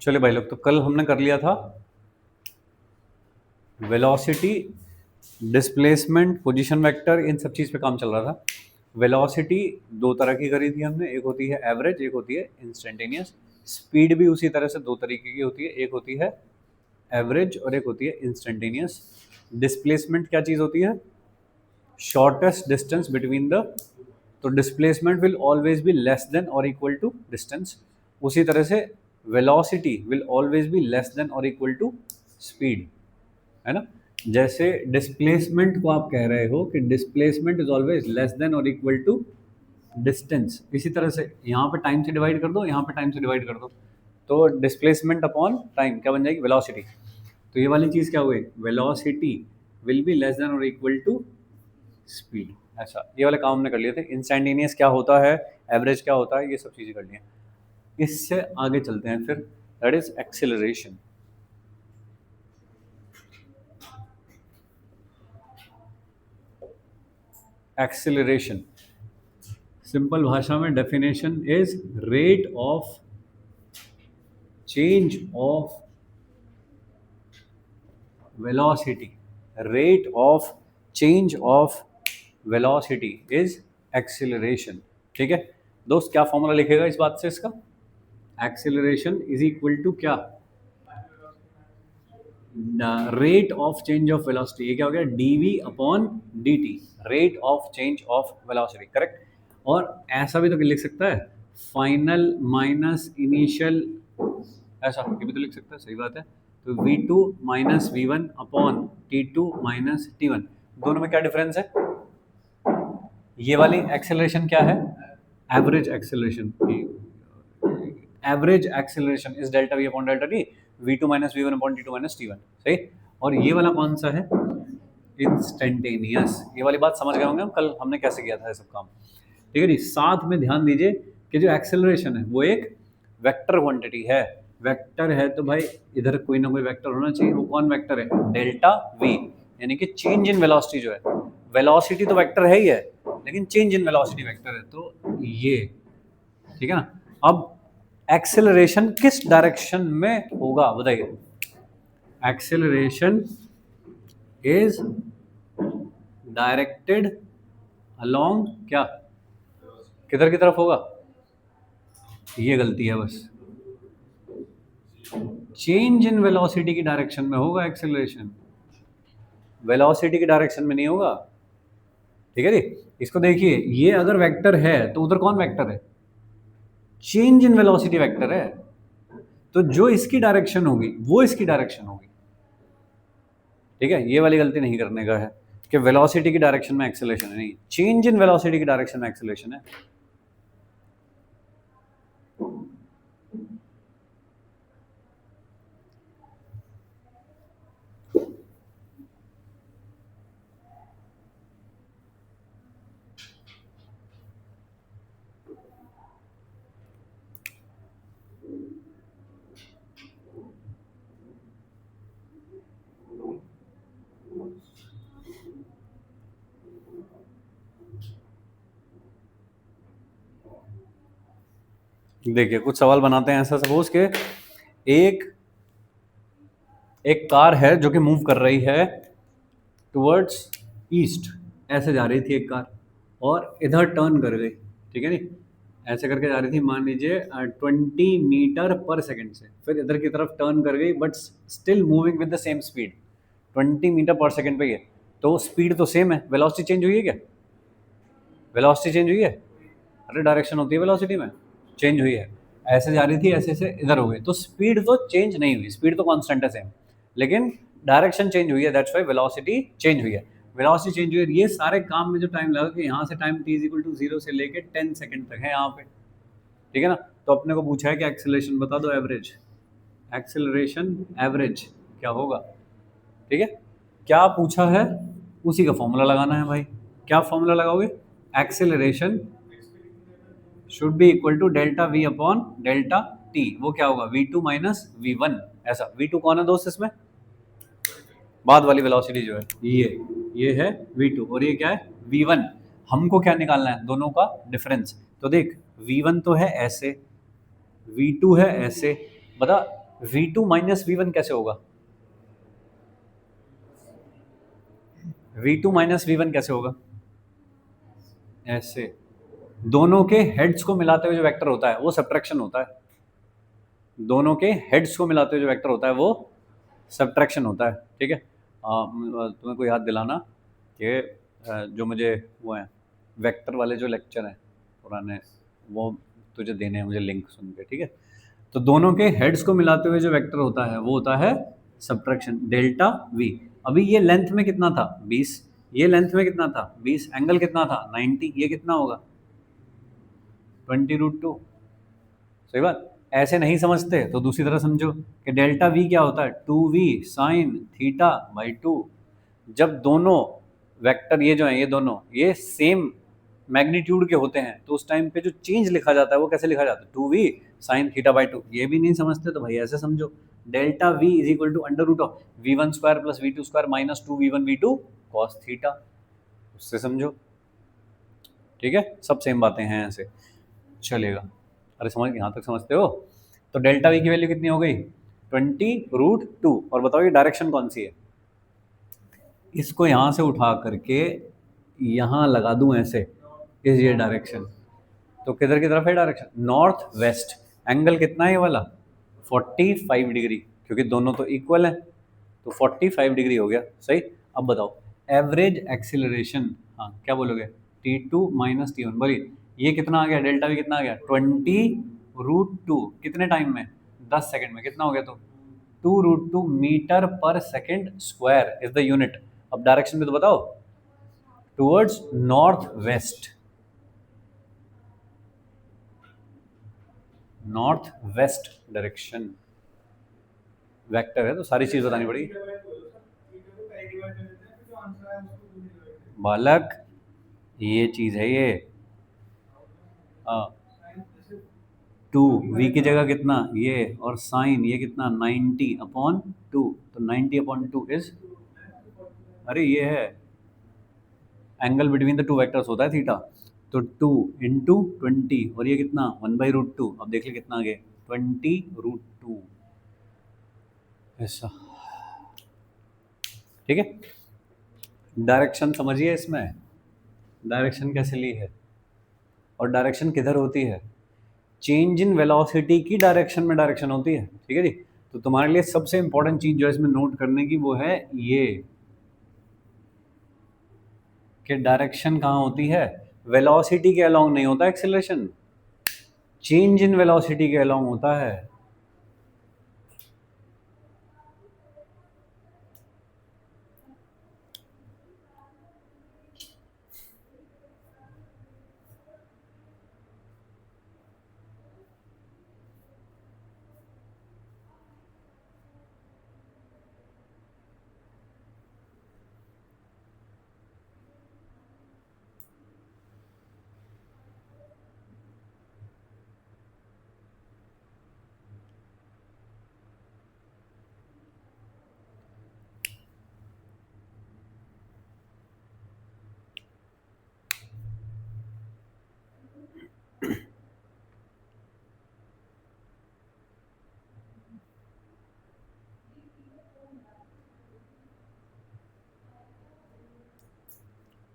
चलिए भाई लोग, तो कल हमने कर लिया था वेलोसिटी, डिस्प्लेसमेंट, पोजीशन वेक्टर, इन सब चीज़ पे काम चल रहा था। वेलोसिटी दो तरह की करी थी हमने, एक होती है एवरेज, एक होती है इंस्टेंटेनियस। स्पीड भी उसी तरह से दो तरीके की होती है, एक होती है एवरेज और एक होती है इंस्टेंटेनियस। डिस्प्लेसमेंट क्या चीज़ होती है? शॉर्टेस्ट डिस्टेंस बिटवीन द, तो displacement will always be less than और इक्वल टू डिस्टेंस। उसी तरह से velocity will always be less than और इक्वल टू स्पीड, है ना। जैसे डिस्प्लेसमेंट को आप कह रहे हो कि displacement is always less than और इक्वल टू डिस्टेंस, इसी तरह से यहाँ पे टाइम से डिवाइड कर दो, यहाँ पे टाइम से डिवाइड कर दो, तो डिस्प्लेसमेंट अपॉन टाइम क्या बन जाएगी? वेलोसिटी। तो ये वाली चीज़ क्या हुई? Velocity will be less than और इक्वल टू स्पीड। ऐसा ये वाले काम हमने कर लिए थे। इंस्टैंटेनियस क्या होता है, एवरेज क्या होता है, ये सब चीज़ें कर ली हैं। इससे आगे चलते हैं फिर, that is acceleration. Acceleration simple भाषा में definition is rate of change of velocity. Rate of change of velocity is acceleration. ठीक है दोस्त, क्या फॉर्मूला लिखेगा इस बात से इसका? एक्सेलरेशन इज इक्वल टू क्या? Rate of change of velocity. ये क्या हो गया? dv upon dt, rate of change of velocity, correct. और ऐसा भी तो लिख सकता है, फाइनल माइनस इनिशियल, ऐसा ये भी तो लिख सकता है, सही बात है। तो v2 minus v1 upon t2 minus t1, दोनों में क्या डिफरेंस है? ये वाली एक्सेलरेशन क्या है? Average acceleration. Average acceleration is delta v upon delta t, v2 minus v1 upon t2 minus t1, सही। और ये वाला कौन सा है? इंस्टेंटेनियस। ये वाली बात समझ गए होंगे हम कल हमने कैसे किया था ये सब काम, ठीक है जी। साथ में ध्यान दीजिए कि जो एक्सेलरेशन है वो एक वेक्टर क्वांटिटी है। वेक्टर है तो भाई इधर कोई ना कोई वेक्टर होना चाहिए। वो कौन वेक्टर है? डेल्टा v, यानी कि चेंज इन वेलोसिटी जो है। वेलोसिटी तो वेक्टर है ही है, लेकिन चेंज इन वेलोसिटी वेक्टर है, तो ये, ठीक है ना। अब एक्सेलरेशन किस डायरेक्शन में होगा बताइए? एक्सेलरेशन इज डायरेक्टेड अलोंग क्या, किधर की तरफ होगा? ये गलती है बस, चेंज इन वेलोसिटी की डायरेक्शन में होगा एक्सेलरेशन, वेलोसिटी की डायरेक्शन में नहीं होगा, ठीक है जी। इसको देखिए, ये अगर वेक्टर है तो उधर कौन वेक्टर है? चेंज इन वेलोसिटी वेक्टर है, तो जो इसकी डायरेक्शन होगी वो इसकी डायरेक्शन होगी, ठीक है। ये वाली गलती नहीं करने का है कि वेलोसिटी की डायरेक्शन में एक्सेलरेशन है, नहीं, चेंज इन वेलोसिटी की डायरेक्शन में एक्सेलरेशन है। देखिए कुछ सवाल बनाते हैं ऐसा, सपोज के एक कार है जो कि मूव कर रही है टुवर्ड्स ईस्ट, ऐसे जा रही थी एक कार और इधर टर्न कर गई, ठीक है नी, ऐसे करके जा रही थी, मान लीजिए 20 मीटर पर सेकेंड से, फिर इधर की तरफ टर्न कर गई but still moving with the same speed, 20 meter पर सेकेंड पे ही है, तो स्पीड तो सेम है, वेलोसिटी चेंज हुई है क्या? वेलोसिटी चेंज हुई है? अरे डायरेक्शन होती है वेलोसिटी में, चेंज हुई है। ऐसे जा रही थी, ऐसे से इधर हो गई, तो स्पीड तो चेंज नहीं हुई, स्पीड तो कांस्टेंट है सेम, लेकिन डायरेक्शन चेंज हुई है, दैट्स व्हाई वेलोसिटी चेंज हुई है। वेलोसिटी चेंज हुई है, ये सारे काम में जो टाइम लगा कि यहाँ से टाइम t = 0 से लेके 10 सेकंड तक है यहाँ पे, ठीक है ना। तो अपने को पूछा है कि एक्सेलरेशन बता दो, एवरेज एक्सेलरेशन एवरेज क्या होगा, ठीक है। क्या पूछा है उसी का फॉर्मूला लगाना है भाई। क्या फॉर्मूला लगाओगे? Acceleration should be equal to delta v upon delta t, वो क्या होगा? v2 माइनस v1, ऐसा। v2 कौन है दोस्त इसमें? बाद वाली वेलोसिटी जो है ये है v2 और ये क्या है? v1। हमको क्या निकालना है? दोनों का डिफरेंस। तो देख v1 तो है ऐसे, v2 है ऐसे, बता v2 माइनस v1 कैसे होगा? v2 माइनस v1 कैसे होगा? ऐसे दोनों के हेड्स को मिलाते हुए जो वेक्टर होता है वो सब्ट्रैक्शन होता है। दोनों के हेड्स को मिलाते हुए जो वेक्टर होता है वो सब्ट्रैक्शन होता है। ठीक है, तुम्हें को याद दिलाना कि जो मुझे वो है वेक्टर वाले जो लेक्चर हैं पुराने, वो तुझे देने हैं मुझे लिंक सुन के। ठीक है, तो दोनों के हेड्स को मिलाते हुए जो वेक्टर होता है वो होता है सब्ट्रैक्शन, डेल्टा वी। अभी ये लेंथ में कितना था? 20। ये लेंथ में कितना था? 20। एंगल कितना था? 90। ये कितना होगा? 20√2। सही बात। ऐसे नहीं समझते तो दूसरी तरह समझो कि डेल्टा वी क्या होता है? 2v sine theta by 2। जब दोनों वेक्टर ये जो हैं ये दोनों ये सेम मैग्नीट्यूड के होते हैं तो उस टाइम पे जो चेंज लिखा जाता है वो कैसे लिखा जाता है? 2v sine theta by 2। ये भी नहीं समझते तो भाई ऐसे समझो, delta v is equal to under root of v1 square plus v2 square minus 2v1 v2 cos theta. उससे समझो। ठीक है, सब सेम बातें हैं, ऐसे चलेगा। अरे समझ, यहाँ तक समझते हो? तो डेल्टा वी की वैल्यू कितनी हो गई? 20√2। और बताओ ये डायरेक्शन कौन सी है? इसको यहाँ से उठा करके यहाँ लगा दूं ऐसे, इस ये डायरेक्शन, तो किधर की तरफ है डायरेक्शन? North west. एंगल कितना है ये वाला? 45 डिग्री, क्योंकि दोनों तो इक्वल हैं तो 45 डिग्री हो गया। सही। अब बताओ एवरेज एक्सिलरेशन, हाँ क्या बोलोगे? T2 minus T1। बोलिए ये कितना आ गया? डेल्टा वी कितना आ गया? 20√2। कितने टाइम में? 10 सेकंड में। कितना हो गया? तो 2√2 मीटर पर second square is the unit. अब डायरेक्शन भी तो बताओ। Towards north west. North west direction vector है तो सारी चीज बतानी पड़ेगी। बालक ये चीज है ये। टू वी की जगह कितना? ये, और साइन ये कितना? 90/2। तो 90/2 इज, अरे ये है angle between the two vectors होता है थीटा। तो 2 × 20 और ये कितना? 1/√2। अब देख ले कितना आ गया? 20√2। ऐसा। ठीक है, डायरेक्शन समझिए इसमें, डायरेक्शन कैसे ली है और डायरेक्शन किधर होती है? चेंज इन वेलोसिटी की डायरेक्शन में डायरेक्शन होती है। ठीक है जी। तो तुम्हारे लिए सबसे इंपॉर्टेंट चीज जो है इसमें नोट करने की वो है ये कि डायरेक्शन कहाँ होती है? वेलोसिटी के अलोंग नहीं होता एक्सेलरेशन, चेंज इन वेलोसिटी के अलोंग होता है।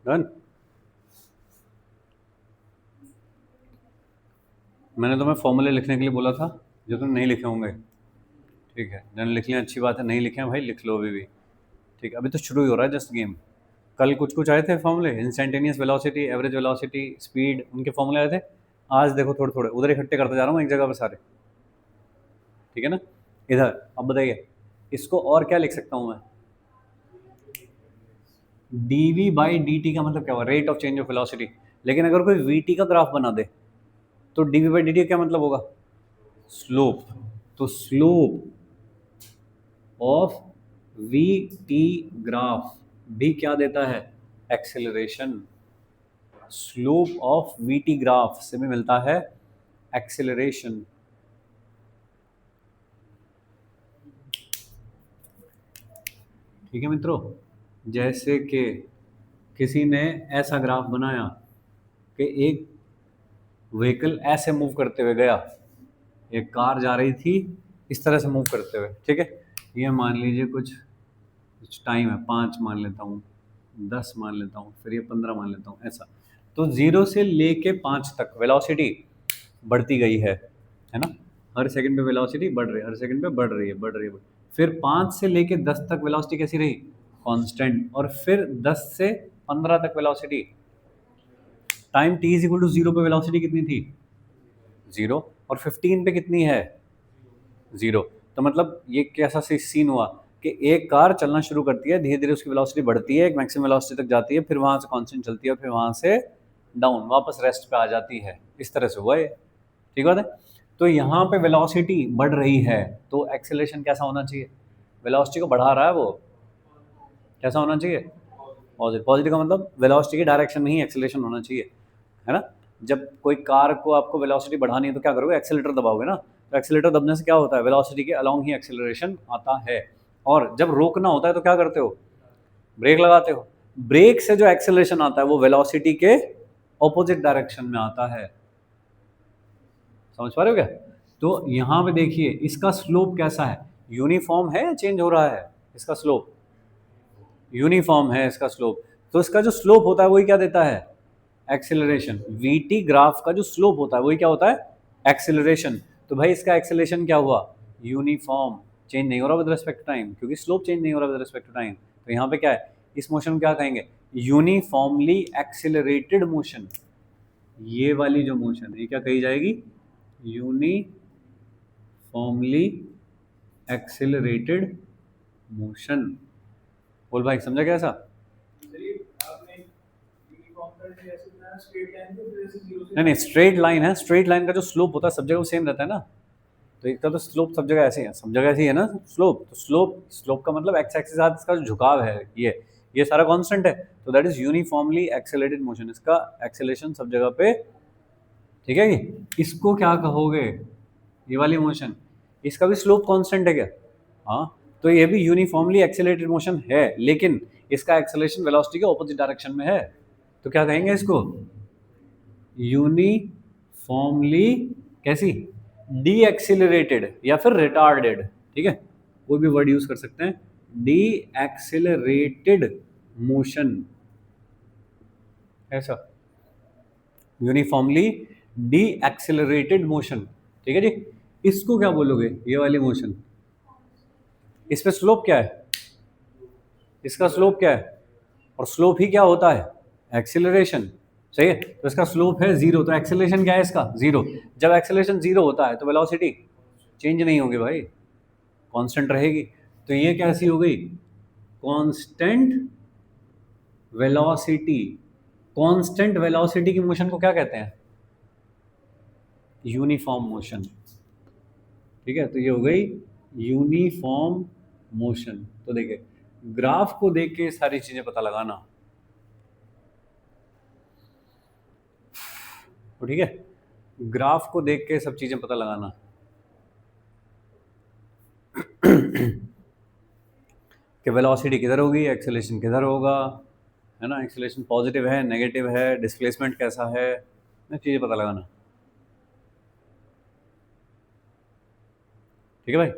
डन। मैंने तुम्हें फॉर्मूले लिखने के लिए बोला था जो तुम नहीं लिखे होंगे। ठीक है, जन लिख लें अच्छी बात है, नहीं लिखे हैं भाई लिख लो अभी भी। ठीक है, अभी तो शुरू ही हो रहा है जस्ट गेम। कल कुछ कुछ आए थे फॉर्मूले, instantaneous velocity, average velocity, speed, उनके फॉर्मूले आए थे। आज देखो थोड़े थोड़े उधर इकट्ठे करते जा रहा हूँ एक जगह पर सारे। ठीक है ना? इधर अब बताइए इसको और क्या लिख सकता हूँ मैं? dv/dt का मतलब क्या हुआ? Rate of change of velocity. लेकिन अगर कोई vt का ग्राफ बना दे तो dv/dt का क्या मतलब होगा? स्लोप। तो स्लोप ऑफ vt ग्राफ भी क्या देता है? Acceleration. Slope of vt graph से भी मिलता है एक्सेलरेशन। ठीक है मित्रों, जैसे कि किसी ने ऐसा ग्राफ बनाया कि एक व्हीकल ऐसे मूव करते हुए गया, एक कार जा रही थी इस तरह से मूव करते हुए, ठीक है। ये मान लीजिए कुछ टाइम है, 5 मान लेता हूँ, 10 मान लेता हूँ, फिर ये 15 मान लेता हूँ, ऐसा। तो 0 से लेके 5 तक वेलोसिटी बढ़ती गई है ना। हर सेकंड पे वेलोसिटी बढ़ रही है, हर सेकंड पे बढ़ रही है, बढ़ रही है, फिर 5 से लेके 10 तक वेलोसिटी कैसी रही, कांस्टेंट। और फिर 10 से 15 तक velocity, time t is equal to 0 पे वेलोसिटी कितनी थी, 0। और 15 पे कितनी है, 0। तो मतलब ये कैसा सीन हुआ कि एक कार चलना शुरू करती है, धीरे धीरे उसकी वेलोसिटी बढ़ती है, एक मैक्सिमम वेलोसिटी तक जाती है, फिर वहां से कांस्टेंट चलती है, फिर वहां से डाउन वापस रेस्ट पे आ जाती है। इस तरह से हुआ है, ठीक बात है। तो यहाँ पे वेलोसिटी बढ़ रही है, तो एक्सेलरेशन कैसा होना चाहिए, वेलोसिटी को बढ़ा रहा है वो, कैसा होना चाहिए, पॉजिटिव। पॉजिटिव का मतलब वेलोसिटी की डायरेक्शन में ही एक्सेलरेशन होना चाहिए, है ना। जब कोई कार को आपको वेलोसिटी बढ़ानी है तो क्या करोगे, एक्सेलेटर दबाओगे ना। तो एक्सेलेटर दबने से क्या होता है, वेलोसिटी के अलोंग ही एक्सेलरेशन आता है। और जब रोकना होता है तो क्या करते हो, ब्रेक लगाते हो। ब्रेक से जो एक्सेलरेशन आता है वो वेलोसिटी के ऑपोजिट डायरेक्शन में आता है, समझ पा रहे हो क्या। तो यहाँ पे देखिए इसका स्लोप कैसा है, यूनिफॉर्म है या चेंज हो रहा है, इसका स्लोप यूनिफॉर्म है, इसका स्लोप। तो इसका जो स्लोप होता है वही क्या देता है, एक्सेलरेशन। वीटी ग्राफ का जो स्लोप होता है वही क्या होता है, एक्सेलरेशन। तो भाई इसका एक्सेलरेशन क्या हुआ, यूनिफॉर्म, चेंज नहीं हो रहा विद रिस्पेक्ट टू टाइम, क्योंकि स्लोप चेंज नहीं हो रहा विद रिस्पेक्ट टू टाइम। तो यहाँ पे क्या है, इस मोशन को क्या कहेंगे, यूनिफॉर्मली एक्सेलरेटेड मोशन। ये वाली जो मोशन ये क्या कही जाएगी, यूनिफॉर्मली एक्सेलरेटेड मोशन। बोल भाई समझा क्या ऐसा, नहीं नहीं स्ट्रेट लाइन है, स्ट्रेट लाइन का जो स्लोप होता है सब जगह सेम रहता है ना। तो एक तो स्लोप सब जगह ऐसे ही है, सब जगह ऐसे ही है ना स्लोप। तो स्लोप स्लोप का मतलब एक्स एक्सिस के साथ इसका जो झुकाव है ये सारा कांस्टेंट है। तो that is uniformly accelerated motion, इसका एक्सेलरेशन सब जगह पे, ठीक है। इसको क्या कहोगे, ये वाली मोशन, इसका भी स्लोप कांस्टेंट है क्या, हाँ। तो ये भी यूनिफॉर्मली एक्सेलरेटेड मोशन है, लेकिन इसका एक्सेलरेशन वेलोसिटी के ऑपोजिट डायरेक्शन में है। तो क्या कहेंगे इसको, यूनिफॉर्मली कैसी, डी एक्सिलरेटेड या फिर रिटार्डेड, ठीक है, कोई भी वर्ड यूज कर सकते हैं। डी एक्सिलरेटेड मोशन, ऐसा यूनिफॉर्मली डी एक्सिलरेटेड मोशन, ठीक है जी। इसको क्या बोलोगे, ये वाली मोशन, इस पे स्लोप क्या है, इसका स्लोप क्या है, और स्लोप ही क्या होता है, एक्सिलरेशन, सही है। तो इसका स्लोप है 0, तो एक्सेलरेशन क्या है इसका, 0। जब एक्सेलरेशन 0 होता है तो वेलोसिटी चेंज नहीं होगी भाई, कांस्टेंट रहेगी। तो ये कैसी हो गई, कांस्टेंट वेलोसिटी। कांस्टेंट वेलोसिटी की मोशन को क्या कहते हैं, यूनिफॉर्म मोशन, ठीक है। तो ये हो गई यूनिफॉर्म मोशन। तो देखिए ग्राफ को देख के सारी चीजें पता लगाना, तो ठीक है, ग्राफ को देख के सब चीजें पता लगाना कि वेलोसिटी किधर होगी, एक्सेलरेशन किधर होगा, है ना, एक्सेलरेशन पॉजिटिव है नेगेटिव है, डिस्प्लेसमेंट कैसा है, ना चीजें पता लगाना, ठीक है भाई।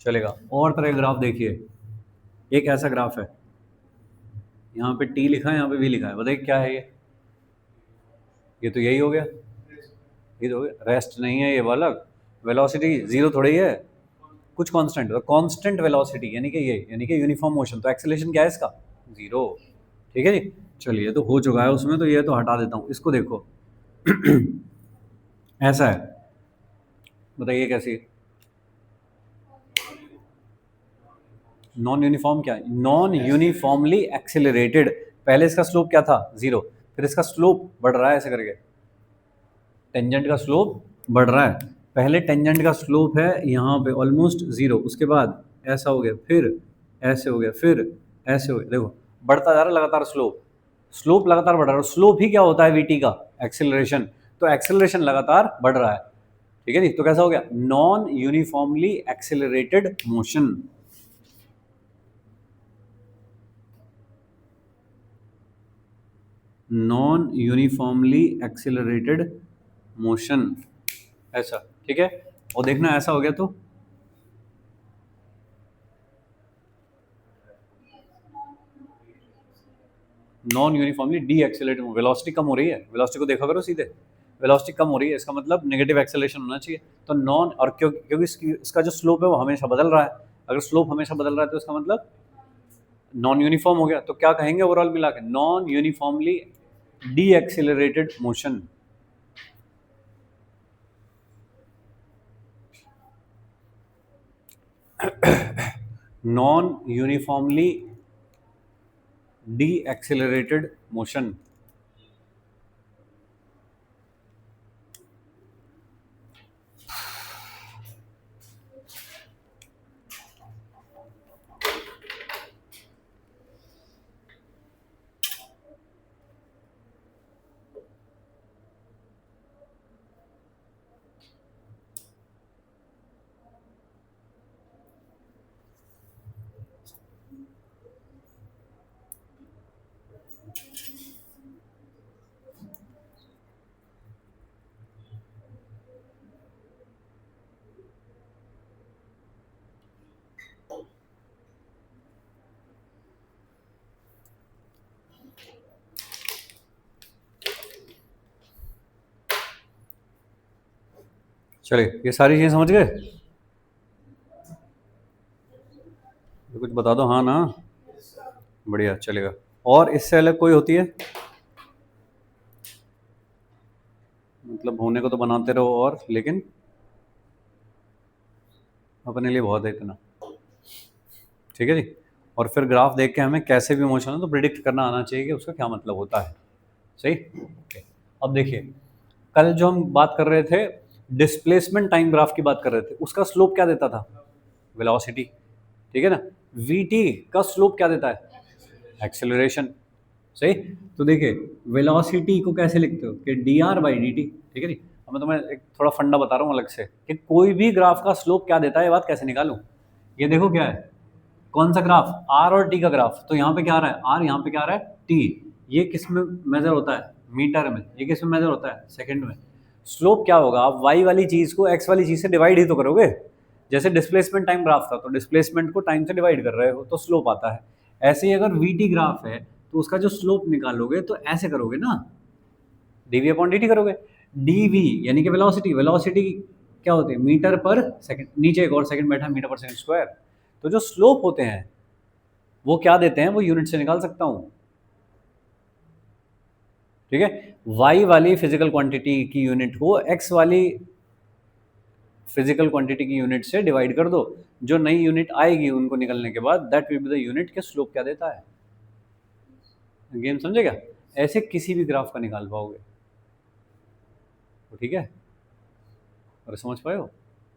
चलेगा, और तरह का ग्राफ देखिए, एक ऐसा ग्राफ है, यहाँ पे टी लिखा है, यहाँ पे वी लिखा है, बताइए क्या है ये तो यही हो गया, ये तो हो गया, रेस्ट नहीं है ये वाला, वेलोसिटी 0 थोड़ी है, कुछ कांस्टेंट, तो कांस्टेंट वेलोसिटी यानी कि ये, यानी कि यूनिफॉर्म मोशन। तो एक्सेलरेशन क्या है इसका, 0, ठीक है जी। चलिए तो हो चुका है उसमें, तो ये तो हटा देता हूँ, इसको देखो ऐसा है, बताइए कैसी, नॉन यूनिफॉर्म क्या है, नॉन यूनिफॉर्मली एक्सेलरेटेड। पहले इसका स्लोप क्या था, 0, फिर इसका स्लोप बढ़ रहा है ऐसे करके, टेंजेंट का स्लोप बढ़ रहा है। पहले टेंजेंट का स्लोप है यहाँ पे ऑलमोस्ट 0, उसके बाद ऐसा हो गया, फिर ऐसे हो गया, फिर ऐसे हो गया, देखो बढ़ता जा रहा है लगातार स्लोप, स्लोप लगातार बढ़ रहा है। स्लोप ही क्या होता है वीटी का, एक्सेलरेशन। तो एक्सेलरेशन लगातार बढ़ रहा है, ठीक है जी। तो कैसा हो गया, non uniformly accelerated motion, non uniformly accelerated motion, ऐसा, ठीक है। और देखना ऐसा हो गया तो non uniformly de accelerated, velocity कम हो रही है, वेलोसिटी को देखा करो सीधे, वेलोसिटी कम हो रही है, इसका मतलब नेगेटिव एक्सेलरेशन होना चाहिए। तो नॉन, और क्योंकि इसका जो स्लोप है वो हमेशा बदल रहा है, अगर स्लोप हमेशा बदल रहा है तो इसका मतलब नॉन यूनिफॉर्म हो गया। तो क्या कहेंगे ओवरऑल मिला के, non uniformly de accelerated motion. Non uniformly de accelerated motion. चलिए, ये सारी चीजें समझ गए? तो कुछ बता दो, हाँ ना? बढ़िया, चलेगा। और इससे अलग कोई होती है? मतलब होने को तो बनाते रहो, और लेकिन अपने लिए बहुत है इतना। ठीक है जी। और फिर ग्राफ देख के हमें कैसे भी मोशन हो तो प्रिडिक्ट करना आना चाहिए कि उसका क्या मतलब होता है। सही, ओके। अब देखिए, कल जो हम बात कर रहे थे, डिस्प्लेसमेंट टाइम ग्राफ की बात कर रहे थे, उसका स्लोप क्या देता था? वेलोसिटी। ठीक है ना? वीटी का स्लोप क्या देता है? एक्सेलरेशन। सही। तो देखिए, वेलोसिटी को कैसे लिखते हो कि D R by D T. ठीक है जी। अब मैं तुम्हें एक थोड़ा फंडा बता रहा हूँ अलग से, कि कोई भी ग्राफ का स्लोप क्या देता है, ये बात कैसे निकालूं। ये देखो क्या है, कौन सा ग्राफ, आर और टी का ग्राफ। तो यहाँ पे क्या आ रहा है? आर, यहाँ पे क्या आ रहा है? टी। ये किस में मेजर होता है? मीटर में। ये किस में मेजर होता है? सेकंड में। स्लोप क्या होगा? आप वाई वाली चीज को एक्स वाली चीज से डिवाइड ही तो करोगे। जैसे डिस्प्लेसमेंट टाइम ग्राफ था, तो डिस्प्लेसमेंट को टाइम से डिवाइड कर रहे हो तो स्लोप आता है। ऐसे ही अगर वी टी ग्राफ है तो उसका जो स्लोप निकालोगे तो ऐसे करोगे ना, डीवी अपॉन डी टी करोगे। डीवी यानी कि वेलोसिटी, वेलोसिटी क्या होती है? मीटर पर सेकंड। नीचे एक और सेकंड बैठा है, मीटर पर सेकंड स्क्वायर। तो जो स्लोप होते हैं वो क्या देते हैं, वो यूनिट से निकाल सकता हूं। ठीक है। वाई वाली फिजिकल क्वांटिटी की यूनिट को एक्स वाली फिजिकल क्वांटिटी की यूनिट से डिवाइड कर दो, जो नई यूनिट आएगी उनको निकलने के बाद, that will be the unit के स्लोप क्या देता है। गेम समझे क्या? ऐसे किसी भी ग्राफ का निकाल पाओगे। तो ठीक है, और समझ पाए हो?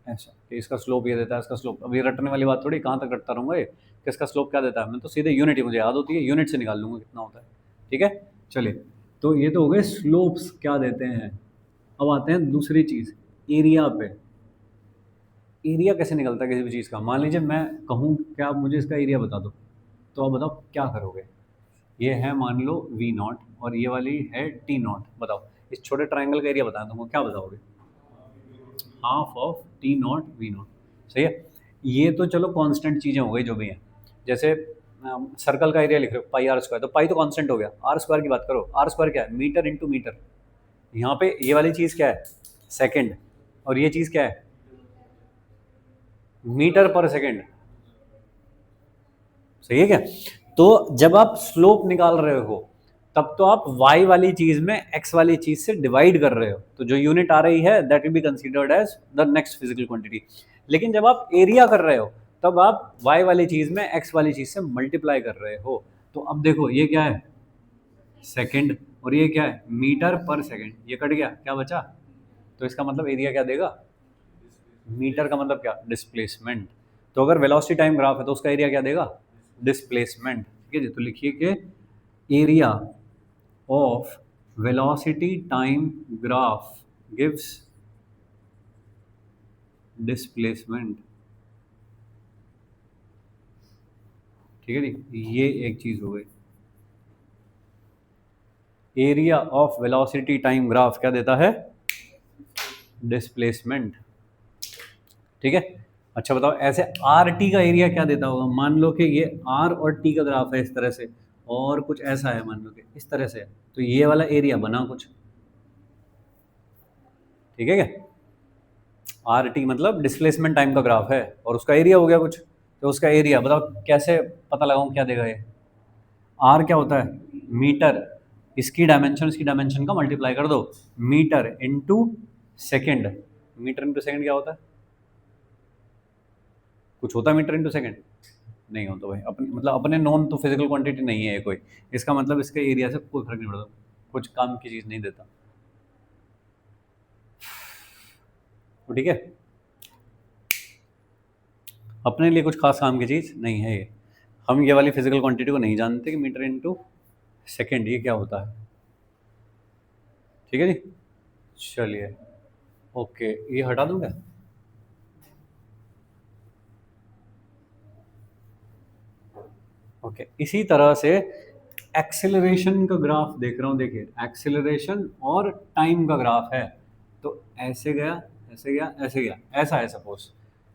ऐसा कि इसका स्लोप ये देता है, इसका स्लोप। अब ये रटने वाली बात थोड़ी, कहाँ तक रटता रहूंगा ये, कि इसका स्लोप क्या देता है। मैं तो सीधे यूनिट ही मुझे याद होती है, यूनिट से निकाल लूंगा कितना होता है। ठीक है, चलिए। तो ये तो हो गए स्लोप्स क्या देते हैं। अब आते हैं दूसरी चीज़, एरिया पे। एरिया कैसे निकलता है किसी भी चीज़ का? मान लीजिए मैं कहूँ कि आप मुझे इसका एरिया बता दो, तो आप बताओ क्या करोगे। ये है मान लो वी नॉट, और ये वाली है टी नॉट। बताओ इस छोटे ट्राइंगल का एरिया बताया तुमको, क्या बताओगे? Half of T naught V naught. सही है। ये तो चलो कांस्टेंट चीज़ें हो गई जो भी हैं। जैसे सर्कल का एरिया लिख रहे हो पाई आर स्क्वायर, तो पाई तो कांस्टेंट हो गया। आर स्क्वायर की बात करो, आर स्क्वायर क्या है? Meter into meter. यहाँ पे ये वाली चीज़ क्या है? सेकंड। और ये चीज़ क्या है? मीटर पर सेकंड। सही है क्या? तो जब आप स्लोप निकाल रहे हो तब तो आप y वाली चीज में x वाली चीज से डिवाइड कर रहे हो, तो जो यूनिट आ रही है that will be considered as the next physical quantity. लेकिन जब आप एरिया कर रहे हो तब आप y वाली चीज में x वाली चीज से मल्टीप्लाई कर रहे हो। तो अब देखो ये क्या है? सेकंड। और ये क्या है? मीटर पर सेकंड। ये कट गया, क्या बचा? तो इसका मतलब एरिया क्या देगा? मीटर का मतलब क्या? डिस्प्लेसमेंट। तो अगर वेलोसिटी टाइम ग्राफ है तो उसका एरिया क्या देगा? डिस्प्लेसमेंट। ठीक है जी। तो लिखिए कि area of velocity time graph gives displacement. ठीक है जी, ये एक चीज हो गई। Area of velocity time graph क्या देता है? डिस्प्लेसमेंट। ठीक है। अच्छा बताओ, ऐसे आर टी का एरिया क्या देता होगा? मान लो कि ये आर और टी का ग्राफ है इस तरह से, और कुछ ऐसा है, मान लो कि इस तरह से है, तो ये वाला एरिया बना कुछ, ठीक है क्या? आर टी मतलब डिस्प्लेसमेंट टाइम का ग्राफ है, और उसका एरिया हो गया कुछ, तो उसका एरिया बताओ कैसे पता लगाऊं, क्या देगा ये? आर क्या होता है? मीटर, इसकी डायमेंशन का मल्टीप्लाई कर दो, meter into second. Meter into second क्या होता है? कुछ होता है मीटर इनटू सेकंड? नहीं हो तो भाई अपने मतलब अपने नॉन तो फिजिकल क्वांटिटी नहीं है ये कोई, इसका मतलब इसके एरिया से कोई फर्क नहीं पड़ता, कुछ काम की चीज़ नहीं देता, तो ठीक है, अपने लिए कुछ खास काम की चीज़ नहीं है ये। हम ये वाली फिजिकल क्वांटिटी को नहीं जानते कि मीटर इनटू सेकंड ये क्या होता है, ठीक है जी। चलिए ओके, ये हटा दूँ क्या? ओके, इसी तरह से एक्सेलरेशन का ग्राफ देख रहा हूँ, देखिए एक्सेलरेशन और टाइम का ग्राफ है, तो ऐसे गया, ऐसे गया, ऐसे गया, ऐसा है सपोज,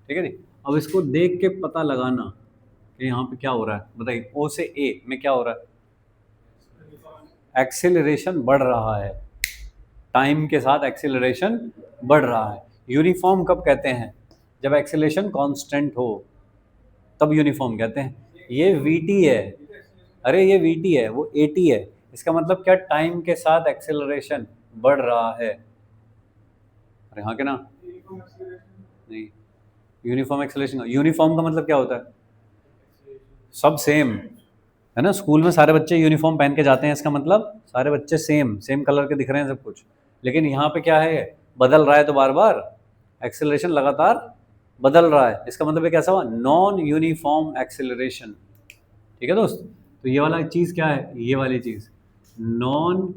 ठीक है जी। अब इसको देख के पता लगाना कि यहाँ पे क्या हो रहा है, बताइए ओ से ए में क्या हो रहा है? एक्सेलरेशन बढ़ रहा है, टाइम के साथ एक्सेलरेशन बढ़ रहा है। यूनिफॉर्म कब कहते हैं? जब एक्सेलरेशन कांस्टेंट हो, तब यूनिफॉर्म कहते हैं। ये वीटी है, अरे ये वीटी है, वो एटी है, इसका मतलब क्या? टाइम के साथ एक्सेलरेशन बढ़ रहा है। अरे हाँ के ना? नहीं, यूनिफॉर्म एक्सेलरेशन, यूनिफॉर्म का मतलब क्या होता है? सब सेम है ना, स्कूल में सारे बच्चे यूनिफॉर्म पहन के जाते हैं, इसका मतलब सारे बच्चे सेम सेम कलर के दिख रहे हैं सब कुछ। लेकिन यहाँ पे क्या है, बदल रहा है तो बार बार एक्सेलरेशन लगातार बदल रहा है, इसका मतलब ये कैसा हुआ? नॉन यूनिफॉर्म एक्सेलरेशन, ठीक है दोस्त। तो ये वाला चीज़ क्या है? ये वाली चीज़ non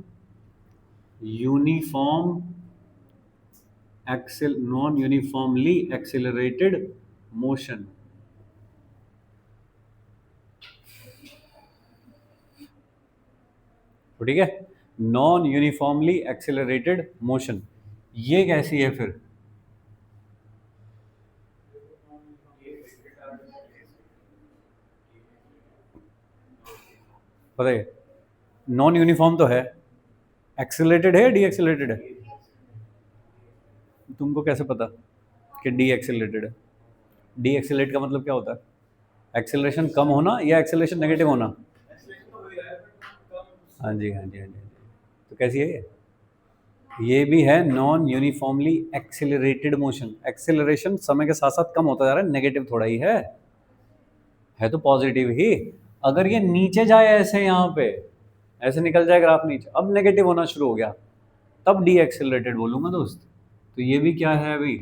uniform non uniformly accelerated motion, तो ठीक है, नॉन यूनिफॉर्मली एक्सेलरेटेड मोशन, ये कैसी है फिर? बताइए, नॉन यूनिफॉर्म तो है, एक्सेलरेटेड है, डी एक्सेलरेटेड है? तुमको कैसे पता कि डी एक्सेलरेटेड है? डी एक्सेलरेट का मतलब क्या होता है? एक्सेलरेशन कम होना या एक्सेलरेशन नेगेटिव होना? हाँ जी, हाँ जी, हाँ जी, हाँ जी। तो कैसी है ये भी है non uniformly accelerated motion, acceleration समय के साथ साथ कम होता जा रहा है, नेगेटिव थोड़ा ही है तो पॉजिटिव ही। अगर ये नीचे जाए ऐसे, यहाँ पे ऐसे निकल जाए ग्राफ नीचे, अब नेगेटिव होना शुरू हो गया, तब डी एक्सेलरेटेड बोलूंगा दोस्त। तो ये भी क्या है अभी?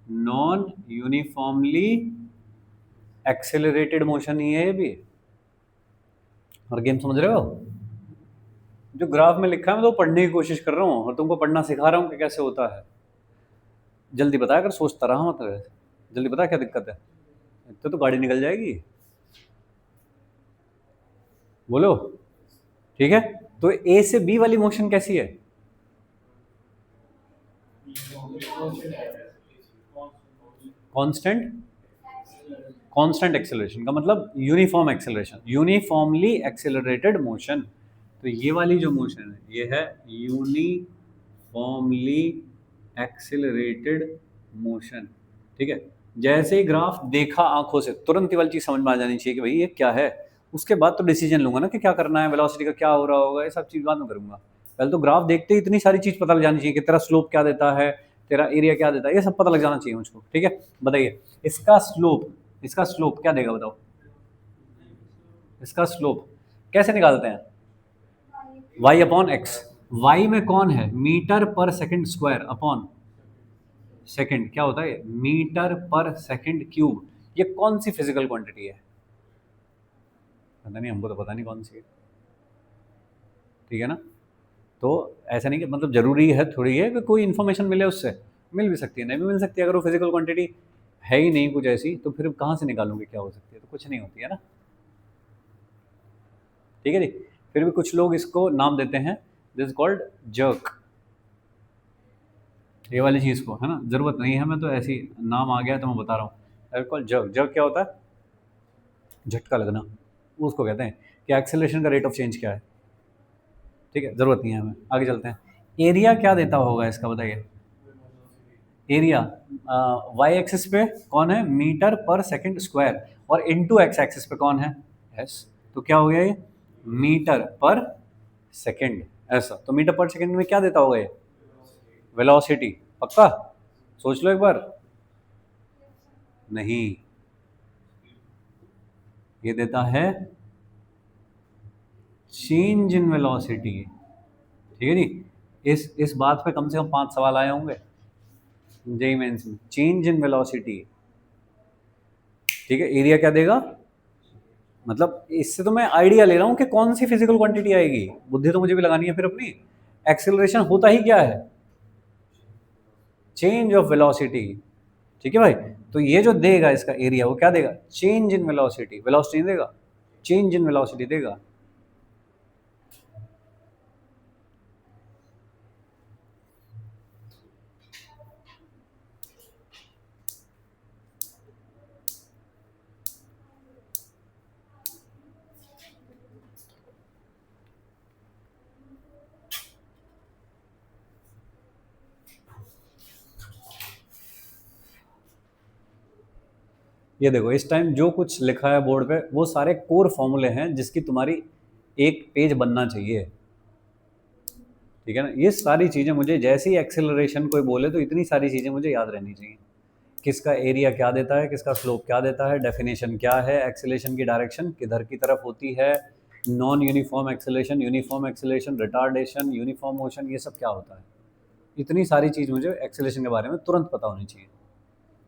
नॉन यूनिफॉर्मली एक्सेलरेटेड मोशन ही है ये भी। और गेम समझ रहे हो? जो ग्राफ में लिखा है मैं तो पढ़ने की कोशिश कर रहा हूँ और तुमको पढ़ना सिखा रहा हूँ कि कैसे होता है। जल्दी बता, अगर सोचता रहा मत रहे, जल्दी बता क्या दिक्कत है, तो गाड़ी निकल जाएगी, बोलो। ठीक है, तो ए से बी वाली मोशन कैसी है? कांस्टेंट, कांस्टेंट एक्सेलरेशन का मतलब uniform acceleration, uniformly accelerated motion. तो ये वाली जो मोशन है ये है यूनिफॉर्मली एक्सेलरेटेड मोशन, ठीक है। जैसे ही ग्राफ देखा आंखों से, तुरंत ही वाली चीज समझ में आ जानी चाहिए कि भाई ये क्या है। उसके बाद तो डिसीजन लूंगा ना कि क्या करना है, वेलोसिटी का क्या हो रहा होगा, ये सब चीज बाद में करूंगा। पहले तो ग्राफ देखते ही इतनी सारी चीज पता लग जानी चाहिए कि तेरा स्लोप क्या देता है, तेरा एरिया क्या देता है, ये सब पता लग जाना चाहिए मुझको, ठीक है। बताइए इसका स्लोप क्या देगा, बताओ। इसका स्लोप कैसे निकालते हैं? y upon x. वाई में कौन है? मीटर पर सेकंड स्क्वायर अपॉन सेकंड, क्या होता है? मीटर पर सेकंड क्यूब। ये कौन सी फिजिकल क्वांटिटी है? पता नहीं, हमको तो पता नहीं कौन सी है, ठीक है ना। तो ऐसा नहीं कि मतलब जरूरी है थोड़ी है कि कोई इन्फॉर्मेशन मिले उससे, मिल भी सकती है, नहीं भी मिल सकती है। अगर वो फिजिकल क्वांटिटी है ही नहीं कुछ ऐसी, तो फिर कहाँ से निकालूंगी क्या हो सकती है? तो कुछ नहीं होती है ना, ठीक है जी। फिर भी कुछ लोग इसको नाम देते हैं, दिस कॉल्ड जर्क, ये वाली चीज़ को, है ना। ज़रूरत नहीं है, मैं तो ऐसी नाम आ गया तो मैं बता रहा हूँ। Called jerk. जर्क क्या होता है? झटका लगना, उसको कहते हैं। कि एक्सेलरेशन का रेट ऑफ चेंज क्या है। ठीक है, ज़रूरत नहीं है हमें, आगे चलते हैं। एरिया क्या देता होगा इसका, बताइए। एरिया वाई एक्सिस पे कौन है, मीटर पर सेकंड स्क्वायर, और इनटू एक्स एक्सिस पे कौन है, एस। तो क्या हो गया ये, मीटर पर सेकंड। ऐसा तो मीटर पर सेकंड में क्या देता होगा ये, वेलोसिटी। पक्का, सोच लो एक बार। नहीं, ये देता है चेंज इन वेलोसिटी। ठीक है जी। इस बात पे कम से कम 5 सवाल आए होंगे जेई मेंस में, चेंज इन वेलोसिटी। ठीक है, एरिया क्या देगा, मतलब इससे तो मैं आइडिया ले रहा हूं कि कौन सी फिजिकल क्वांटिटी आएगी, बुद्धि तो मुझे भी लगानी है फिर अपनी। एक्सेलरेशन होता ही क्या है, चेंज ऑफ वेलोसिटी। ठीक है भाई, तो ये जो देगा इसका एरिया वो क्या देगा, चेंज इन वेलोसिटी। वेलोसिटी नहीं देगा, चेंज इन वेलोसिटी देगा। ये देखो, इस टाइम जो कुछ लिखा है बोर्ड पे वो सारे कोर फॉर्मूले हैं जिसकी तुम्हारी एक पेज बनना चाहिए। ठीक है ना, ये सारी चीज़ें मुझे जैसे ही एक्सेलरेशन कोई बोले तो इतनी सारी चीज़ें मुझे याद रहनी चाहिए। किसका एरिया क्या देता है, किसका स्लोप क्या देता है, डेफिनेशन क्या है, एक्सेलेरेशन की डायरेक्शन किधर की तरफ होती है, non uniform acceleration, retardation, uniform motion, ये सब क्या होता है। इतनी सारी चीज़ मुझे एक्सेलेरेशन के बारे में तुरंत पता होनी चाहिए।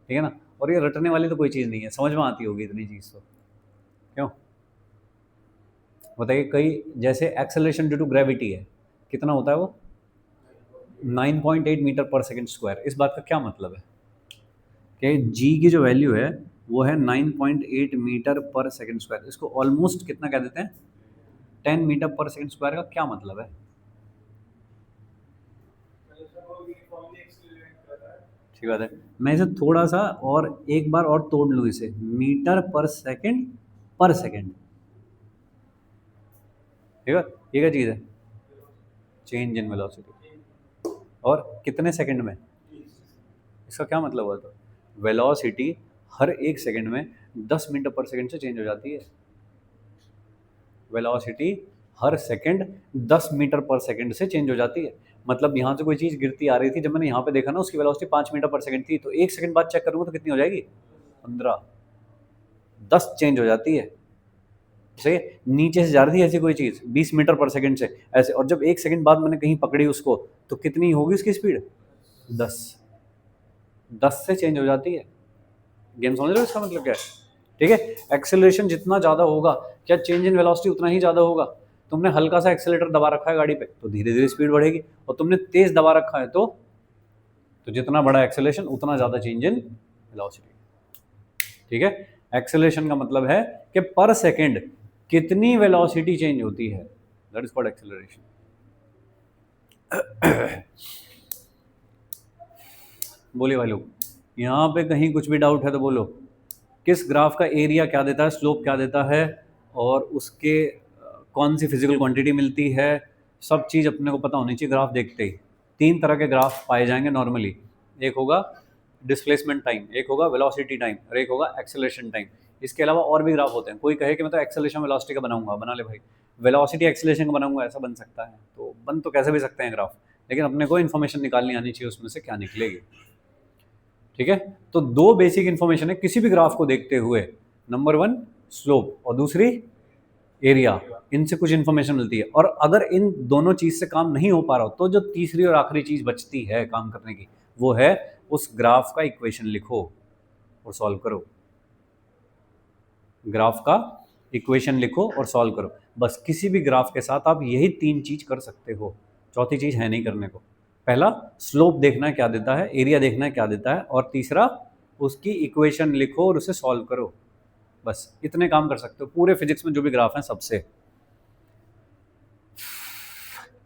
ठीक है ना, और ये रटने वाली तो कोई चीज़ नहीं है, समझ में आती होगी इतनी चीज़ तो। क्यों, बताइए। कई जैसे एक्सेलरेशन ड्यू टू ग्रेविटी है, कितना होता है वो, 9.8 मीटर पर सेकंड स्क्वायर। इस बात का क्या मतलब है कि जी की जो वैल्यू है वो है 9.8 मीटर पर सेकंड स्क्वायर। इसको ऑलमोस्ट कितना कह देते हैं, 10 मीटर पर सेकंड स्क्वायर। का क्या मतलब है, ठीक बात है। मैं इसे थोड़ा सा और एक बार और तोड़ लूँ, इसे मीटर पर सेकंड। ठीक है, ये क्या चीज़ है, चेंज इन वेलोसिटी। और कितने सेकंड में, इसका क्या मतलब हुआ, तो वेलोसिटी हर एक सेकंड में 10 मीटर पर सेकंड से चेंज हो जाती है। वेलोसिटी हर सेकंड 10 मीटर पर सेकंड से चेंज हो जाती है। मतलब यहाँ से कोई चीज़ गिरती आ रही थी, जब मैंने यहाँ पे देखा ना उसकी वेलोसिटी 5 मीटर पर सेकंड थी, तो एक सेकंड बाद चेक करूँगा तो कितनी हो जाएगी, 15। 10 चेंज हो जाती है। सही है, नीचे से जा रही थी ऐसी कोई चीज़ 20 मीटर पर सेकंड से ऐसे, और जब एक सेकंड बाद मैंने कहीं पकड़ी उसको तो कितनी होगी उसकी स्पीड, 10। 10 से चेंज हो जाती है। गेम समझ रहे हो इसका मतलब क्या है। ठीक है, एक्सेलरेशन जितना ज़्यादा होगा, क्या चेंज इन वेलोसिटी उतना ही ज़्यादा होगा। तुमने हल्का सा एक्सेलेटर दबा रखा है गाड़ी पे तो धीरे धीरे स्पीड बढ़ेगी, और तुमने तेज दबा रखा है तो जितना बड़ा एक्सेलरेशन उतना ज़्यादा चेंज इन वेलोसिटी। ठीक है, एक्सेलरेशन का मतलब है कि पर सेकंड कितनी वेलोसिटी चेंज होती है, दैट इज कॉल्ड एक्सेलरेशन। बोलिए भाई लोग, यहाँ पे कहीं कुछ भी डाउट है तो बोलो। किस ग्राफ का एरिया क्या देता है, स्लोप क्या देता है, और उसके कौन सी फिजिकल क्वांटिटी मिलती है, सब चीज़ अपने को पता होनी चाहिए ग्राफ देखते ही। 3 तरह के ग्राफ पाए जाएंगे नॉर्मली, एक होगा डिस्प्लेसमेंट टाइम, एक होगा वेलोसिटी टाइम, और एक होगा एक्सेलरेशन टाइम। इसके अलावा और भी ग्राफ होते हैं। कोई कहे कि मैं तो एक्सेलरेशन वेलोसिटी का बनाऊंगा, बना ले भाई। वेलोसिटी एक्सेलरेशन का बनाऊंगा, ऐसा बन सकता है, तो बन तो कैसे भी सकते हैं ग्राफ, लेकिन अपने को इन्फॉर्मेशन निकालनी आनी चाहिए उसमें से क्या निकलेगी। ठीक है, तो 2 बेसिक इन्फॉर्मेशन है किसी भी ग्राफ को देखते हुए, नंबर 1 स्लोप और दूसरी एरिया। इनसे कुछ इन्फॉर्मेशन मिलती है, और अगर इन दोनों चीज से काम नहीं हो पा रहा हो तो जो तीसरी और आखिरी चीज बचती है काम करने की, वो है उस ग्राफ का इक्वेशन लिखो और सॉल्व करो। ग्राफ का इक्वेशन लिखो और सॉल्व करो, बस। किसी भी ग्राफ के साथ आप यही 3 चीज कर सकते हो, चौथी चीज है नहीं करने को। पहला, स्लोप देखना है क्या देता है, एरिया देखना है क्या देता है, और तीसरा उसकी इक्वेशन लिखो और उसे सॉल्व करो। बस इतने काम कर सकते हो पूरे फिजिक्स में जो भी ग्राफ हैं सबसे।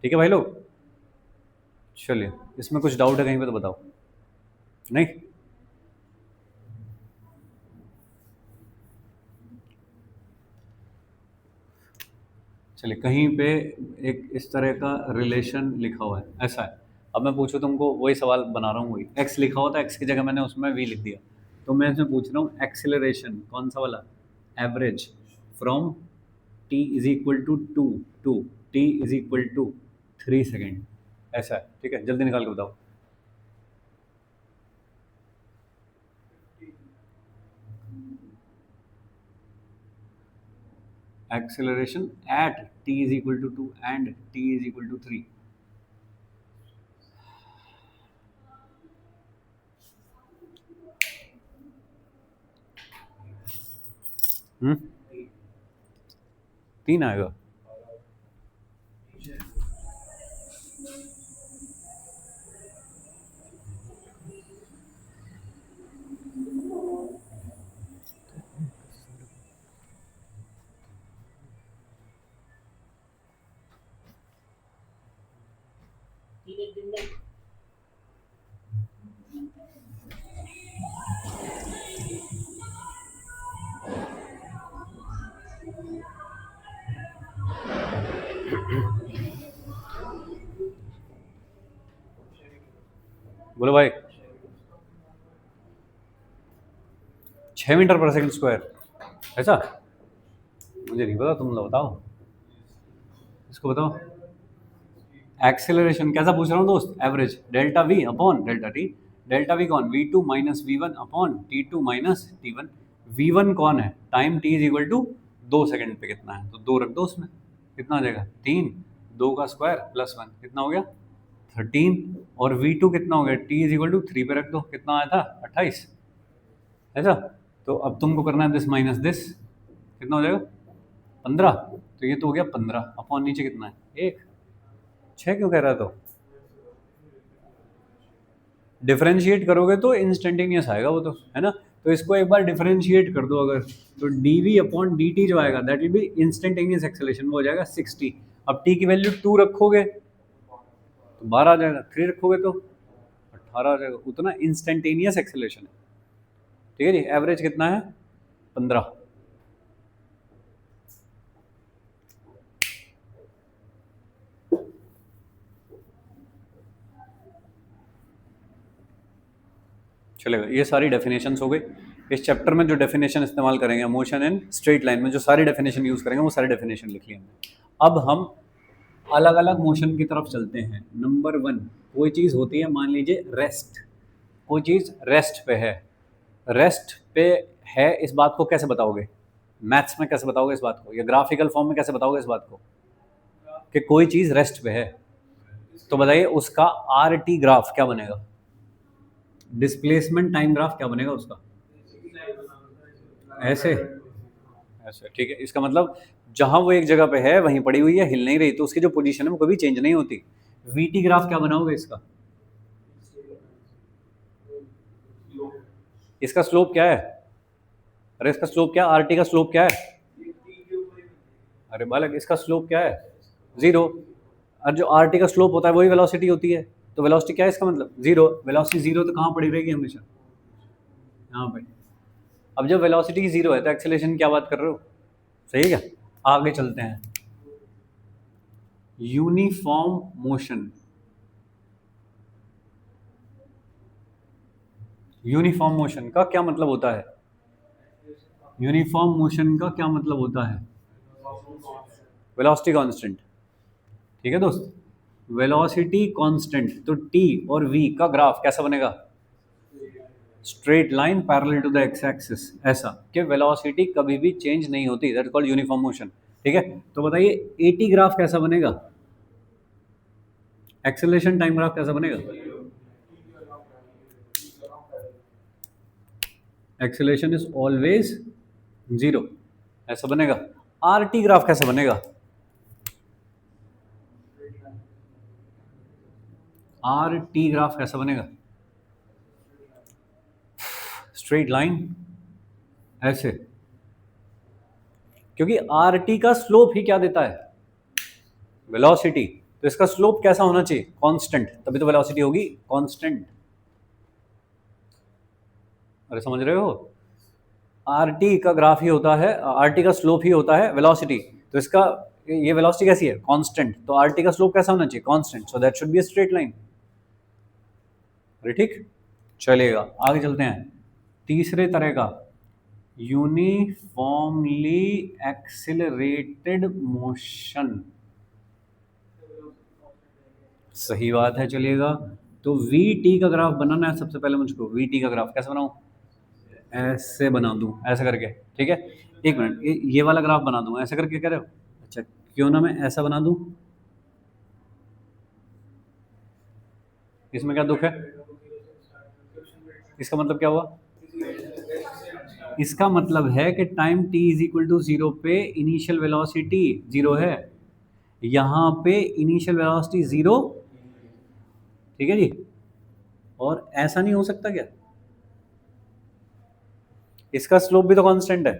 ठीक है भाई लोग, चलिए, इसमें कुछ डाउट है कहीं पे तो बताओ। नहीं, चलिए कहीं पे एक इस तरह का रिलेशन लिखा हुआ है, ऐसा है। अब मैं पूछूं तुमको, वही सवाल बना रहा हूँ, वही एक्स लिखा हुआ था, एक्स की जगह मैंने उसमें वी लिख दिया। तो मैं इसमें पूछ रहा हूँ एक्सेलरेशन कौन सा वाला, average from T is equal to two T is equal to 3 second, ऐसा है। ठीक है, जल्दी निकाल के बताओ। Acceleration at T is equal to 2 and T is equal to 3। हम्म, 3 आएगा। बोलो भाई। 6 मीटर पर सेकंड स्क्वायर, ऐसा मुझे नहीं पता, तुम लोग बताओ, इसको बताओ। एक्सेलरेशन कैसा पूछ रहा हूँ दोस्त, average delta V upon delta T. Delta V कौन, V two minus V one upon T two minus T one. V one कौन है, time T is equal to 2 second पे कितना है, तो 2 रख दो उसमें, कितना आ जाएगा 3, 2 का स्क्वायर प्लस 1 कितना हो गया 13। और वी टू कितना हो गया, टी इज इक्वल टू 3 पे रख दो, कितना आया था 28, ऐसा। तो अब तुमको करना है दिस माइनस दिस, कितना हो जाएगा 15। तो ये तो हो गया 15 अपॉन नीचे कितना है 1। 6 क्यों कह रहा है, तो डिफरेंशिएट करोगे तो इंस्टेंटेनियस आएगा वो, तो है ना। तो इसको एक बार डिफरेंशिएट कर दो अगर, तो D V upon D T जो आएगा that will be instantaneous acceleration, वो हो जाएगा 60। अब टी की वैल्यू 2 रखोगे तो 12 आ जाएगा, 3 रखोगे तो 18 आ जाएगा, उतना इंस्टेंटेनियस एक्सेलरेशन है। ठीक है जी, एवरेज कितना है 15। चलेगा, ये सारी डेफिनेशंस हो गई। इस चैप्टर में जो डेफिनेशन इस्तेमाल करेंगे मोशन इन स्ट्रेट लाइन में, जो सारी डेफिनेशन यूज़ करेंगे वो सारी डेफिनेशन लिख ली हमने। अब हम अलग अलग मोशन की तरफ चलते हैं। नंबर 1, कोई चीज़ होती है, मान लीजिए रेस्ट, कोई चीज़ रेस्ट पे है, रेस्ट पे है, इस बात को कैसे बताओगे, मैथ्स में कैसे बताओगे इस बात को, या ग्राफिकल फॉर्म में कैसे बताओगे इस बात को कि कोई चीज़ रेस्ट पे है। तो बताइए उसका आर टी ग्राफ क्या बनेगा, डिस्प्लेसमेंट टाइम ग्राफ क्या बनेगा उसका, ऐसे ऐसे। ठीक है, इसका मतलब जहां वो एक जगह पे है वहीं पड़ी हुई है, हिल नहीं रही, तो उसकी जो पोजीशन है वो कभी चेंज नहीं होती। वीटी ग्राफ क्या बनाओगे इसका, इसका स्लोप क्या है, अरे इसका स्लोप क्या, आरटी का स्लोप क्या है, अरे बालक इसका स्लोप क्या है 0। और जो आरटी का स्लोप होता है वही वेलोसिटी होती है, तो वेलोसिटी क्या है इसका मतलब 0। वेलोसिटी 0 तो कहाँ पड़ी रहेगी हमेशा, यहाँ पे। अब जब वेलोसिटी 0 है तो एक्सेलरेशन क्या बात कर रहे हो, सही है क्या। आगे चलते हैं, यूनिफॉर्म मोशन। यूनिफॉर्म मोशन का क्या मतलब होता है, यूनिफॉर्म मोशन का क्या मतलब होता है, वेलोसिटी कांस्टेंट। ठीक है दोस्त, वेलोसिटी कांस्टेंट, तो टी और वी का ग्राफ कैसा बनेगा, straight line parallel to the X axis, ऐसा कि वेलोसिटी कभी भी चेंज नहीं होती, दैट कॉल्ड यूनिफॉर्म मोशन। ठीक है, तो बताइए एटी ग्राफ कैसा बनेगा, एक्सेलरेशन टाइम ग्राफ कैसा बनेगा, एक्सेलरेशन इज ऑलवेज 0, ऐसा बनेगा। आर टी ग्राफ कैसा बनेगा, आर टी ग्राफ कैसा बनेगा, स्ट्रेट लाइन ऐसे, क्योंकि आर टी का स्लोप ही क्या देता है, वेलोसिटी। तो इसका स्लोप कैसा होना चाहिए, कांस्टेंट, तभी तो वेलोसिटी होगी कांस्टेंट। अरे समझ रहे हो, आर टी का ग्राफ ही होता है, आर टी का स्लोप ही होता है वेलोसिटी। तो इसका ये वेलोसिटी कैसी है, कांस्टेंट, तो आर टी का स्लोप कैसा होना चाहिए, constant, so that should be a straight line. अरे ठीक, चलेगा, आगे चलते हैं। तीसरे तरह का, यूनिफॉर्मली एक्सिलरेटेड मोशन। सही बात है, चलेगा। तो वी टी का ग्राफ बनाना है सबसे पहले मुझको। वी टी का ग्राफ कैसे बनाऊं, ऐसे बना दूं, ऐसे करके, ठीक है। एक मिनट, ये वाला ग्राफ बना दूं ऐसे करके, कह रहे हो? अच्छा, क्यों ना मैं ऐसा बना दूं, इसमें क्या दुख है, इसका मतलब क्या हुआ, इसका मतलब है कि time t is equal to zero पे इनिशियल वेलोसिटी जीरो है, यहाँ पे इनिशियल वेलोसिटी जीरो, ठीक है जी। और ऐसा नहीं हो सकता क्या, इसका स्लोप भी तो कांस्टेंट है,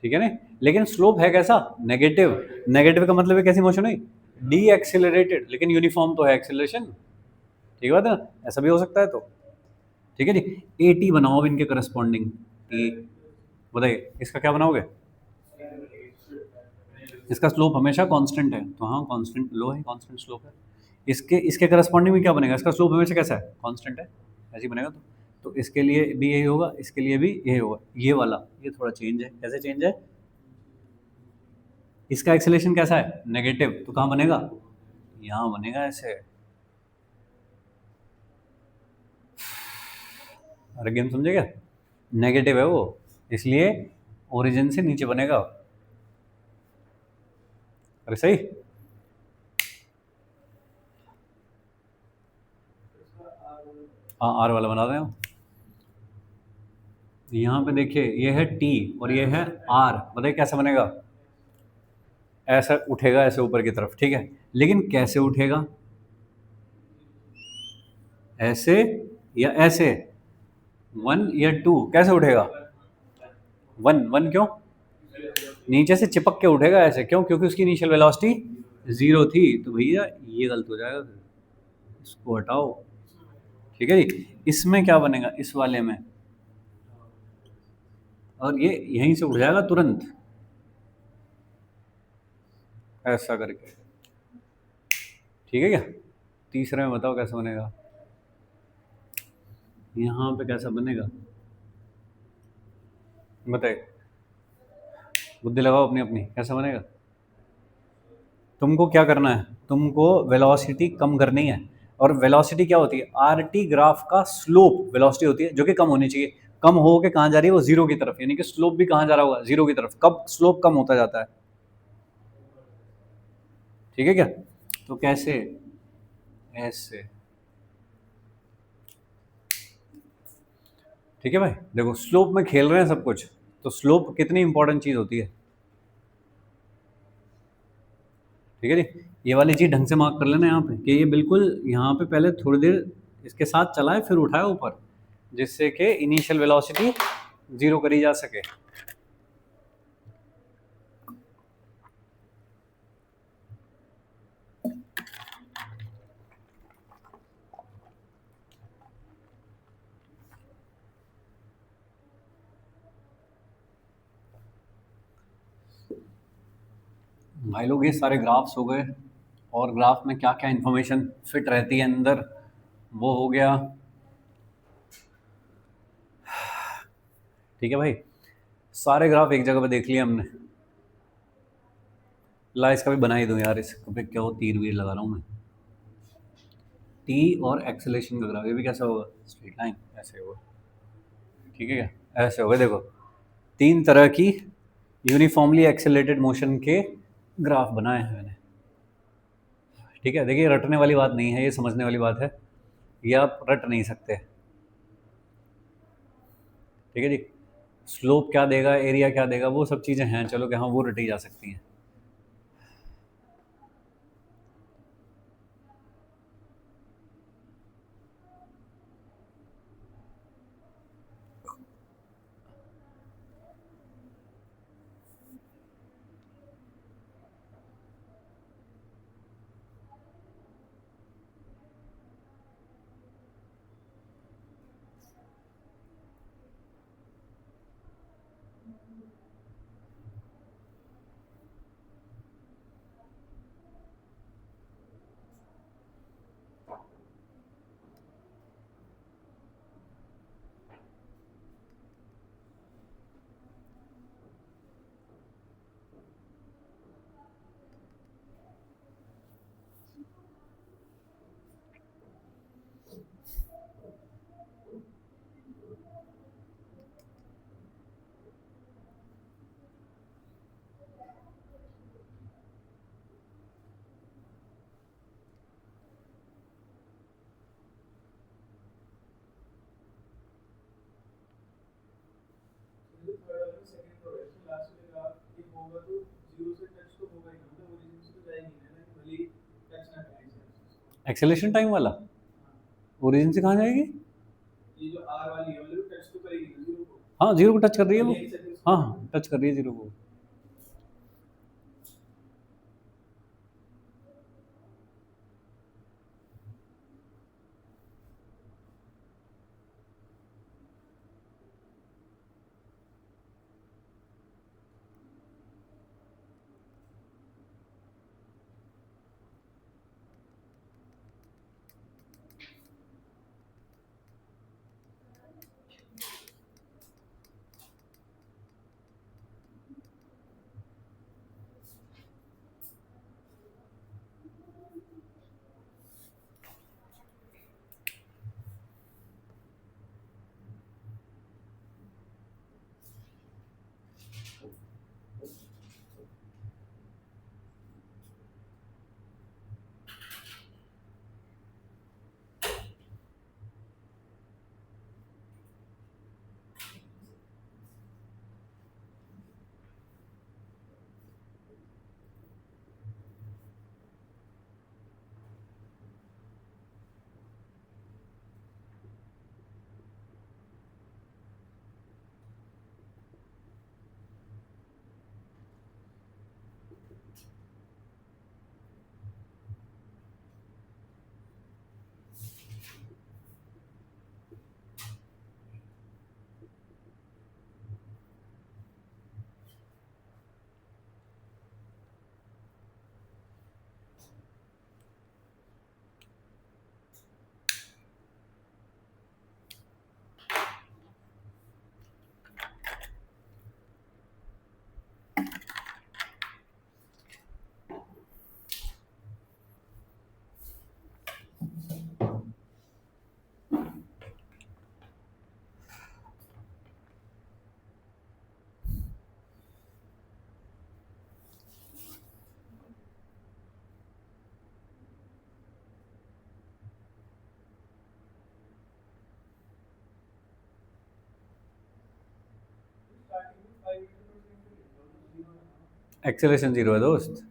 ठीक है ना, लेकिन स्लोप है कैसा, नेगेटिव। नेगेटिव का मतलब है कैसी मोशन है, डी एक्सेलरेटेड, लेकिन यूनिफॉर्म तो है एक्सेलरेशन, ठीक बात है ना, ऐसा भी हो सकता है तो, ठीक है जी। ए टी बनाओ अब इनके करस्पॉन्डिंग, ए, बताइए इसका क्या बनाओगे, इसका स्लोप हमेशा कांस्टेंट है, तो हाँ कांस्टेंट लो है, कांस्टेंट स्लोप है। इसके इसके करस्पॉन्डिंग में क्या बनेगा, इसका स्लोप हमेशा कैसा है, कांस्टेंट है, ऐसे ही बनेगा। तो इसके लिए भी यही होगा, इसके लिए भी यही होगा, ये वाला ये थोड़ा चेंज है, कैसे चेंज है, इसका एक्सेलेरेशन कैसा है, नेगेटिव, तो कहाँ बनेगा, यहाँ बनेगा ऐसे। अरे गेम समझे क्या, नेगेटिव है वो, इसलिए ओरिजिन से नीचे बनेगा। अरे सही, हाँ आर वाला बना रहे हैं हम। यहाँ पे देखिए, ये है टी और ये है आर, बताइए कैसे बनेगा, ऐसा उठेगा ऐसे ऊपर की तरफ, ठीक है, लेकिन कैसे उठेगा, ऐसे या ऐसे, वन या टू, कैसे उठेगा, वन, वन क्यों, नीचे से चिपक के उठेगा ऐसे, क्यों, क्योंकि उसकी इनिशियल वेलोसिटी जीरो थी, तो भैया ये गलत हो जाएगा फिर, इसको हटाओ, ठीक है जी। इसमें क्या बनेगा, इस वाले में, और ये यहीं से उठ जाएगा तुरंत, ऐसा करके, ठीक है क्या। तीसरे में बताओ कैसे बनेगा, यहाँ पे कैसा बनेगा, बताइए, बुद्धि लगाओ अपनी अपनी, कैसा बनेगा। तुमको क्या करना है, तुमको वेलोसिटी कम करनी है, और वेलोसिटी क्या होती है, आर टी ग्राफ का स्लोप वेलोसिटी होती है, जो कि कम होनी चाहिए। कम हो के कहाँ जा रही है वो, जीरो की तरफ, यानी कि स्लोप भी कहाँ जा रहा होगा, जीरो की तरफ। कब स्लोप कम होता जाता है, ठीक है क्या। तो कैसे, ऐसे, ठीक है भाई, देखो स्लोप में खेल रहे हैं सब कुछ, तो स्लोप कितनी इंपॉर्टेंट चीज होती है, ठीक है जी। ये वाली चीज ढंग से मार्क कर लेना यहाँ पे, कि ये बिल्कुल यहाँ पे पहले थोड़ी देर इसके साथ चलाए फिर उठाए ऊपर, जिससे कि इनिशियल वेलोसिटी जीरो करी जा सके। भाई लोग, ये सारे ग्राफ्स हो गए, और ग्राफ में क्या क्या इंफॉर्मेशन फिट रहती है अंदर, वो हो गया, ठीक है भाई। सारे ग्राफ एक जगह पे देख लिए हमने, ला इसका भी बना ही दूं यार, इसको पे क्या हो, तीर वीर लगा रहा हूँ मैं। टी और एक्सेलेरेशन का ग्राफ, ये भी कैसा होगा, स्ट्रेट लाइन ऐसे होगा, ठीक है क्या, ऐसे होगा, देखो तीन तरह की यूनिफॉर्मली एक्सेलरेटेड मोशन के ग्राफ बनाए हैं मैंने, ठीक है। देखिए रटने वाली बात नहीं है, ये समझने वाली बात है, ये आप रट नहीं सकते, ठीक है जी। स्लोप क्या देगा, एरिया क्या देगा, वो सब चीज़ें हैं, चलो कि हाँ वो रटी जा सकती हैं। एक्सेलेरेशन टाइम वाला ओरिजिन से कहाँ जाएगी? ये जो आर वाली है मतलब टच तो करेगी ना जीरो को। हाँ जीरो को टच कर रही है वो। यही से हाँ हाँ टच कर रही है जीरो को। एक्सेलेरेशन जीरो है दोस्त।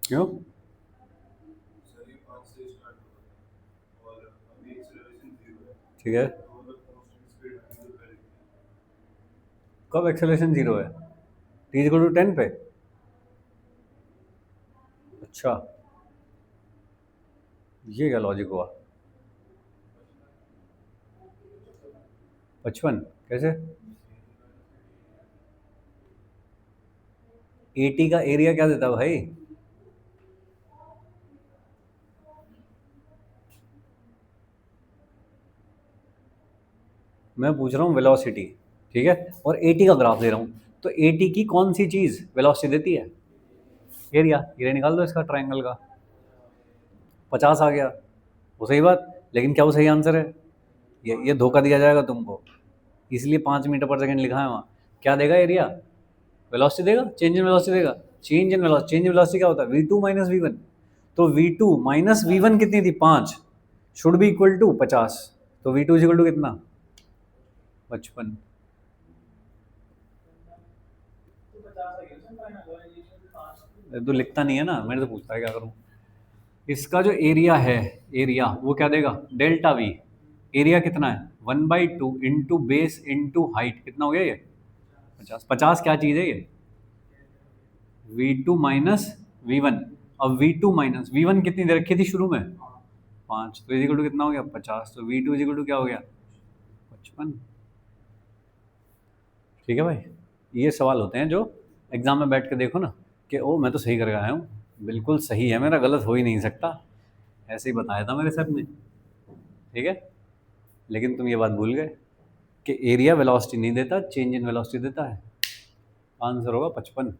क्यों? सर ये 5 से स्टार्ट होगा और अभी एक्सेलरेशन 0 है ठीक है। तो मतलब कांस्टेंट स्पीड हमें तो करेगी। कब एक्सेलेरेशन जीरो है? टी इज इक्वल टू 10 पे। अच्छा ये क्या लॉजिक हुआ? 55 कैसे? 80 का एरिया क्या देता भाई? मैं पूछ रहा हूँ वेलोसिटी, ठीक है, और 80 का ग्राफ दे रहा हूँ, तो 80 की कौन सी चीज़ वेलोसिटी देती है? एरिया निकाल दो इसका ट्राइंगल का। 50 आ गया, वो सही बात, लेकिन क्या वो सही आंसर है? ये धोखा दिया जाएगा तुमको, इसलिए 5 मीटर पर सेकेंड लिखा है वहाँ। क्या देगा एरिया? वेलोसिटी देगा, चेंज इन वेलोसिटी देगा। चेंज इन वेलोसिटी क्या होता है? v2 minus V one. तो v2 माइनस वी वन कितनी थी? 5 शुड बी इक्वल टू 50। तो v2 इज इक्वल टू कितना? 55। तो 50 आ गया सर फाइनलाइजेशन में 5 तो लिखता नहीं है ना, मेरे से पूछता है क्या करूँ। इसका जो एरिया है, एरिया वो क्या देगा? Delta we. एरिया कितना है? 1/2 इंटू बेस इंटू हाइट। कितना हो गया ये? 50। 50 क्या चीज़ है ये? v2 minus V one. अब v2 माइनस वी वन कितनी दे रखी थी शुरू में? 5। तो इजिकल टू कितना हो गया? 50। तो v2 इजिकल टू क्या हो गया? 55। ठीक है भाई, ये सवाल होते हैं जो एग्जाम में बैठ के देखो ना कि ओ मैं तो सही करके आया हूँ, बिल्कुल सही है मेरा, गलत हो ही नहीं सकता, ऐसे ही बताया था मेरे सर ने। ठीक है, लेकिन तुम ये बात भूल गए कि एरिया वेलोसिटी नहीं देता, चेंज इन वेलोसिटी देता है। आंसर होगा 55।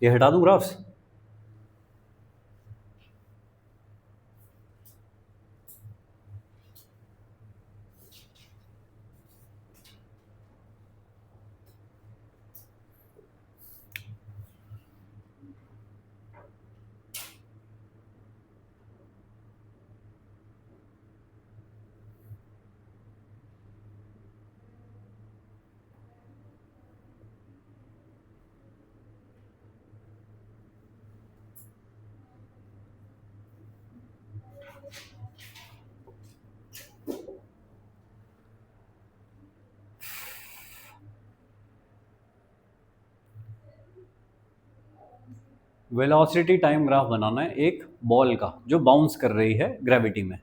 ये हटा दूं ग्राफ्स? वेलोसिटी टाइम ग्राफ बनाना है एक बॉल का जो बाउंस कर रही है ग्रेविटी में।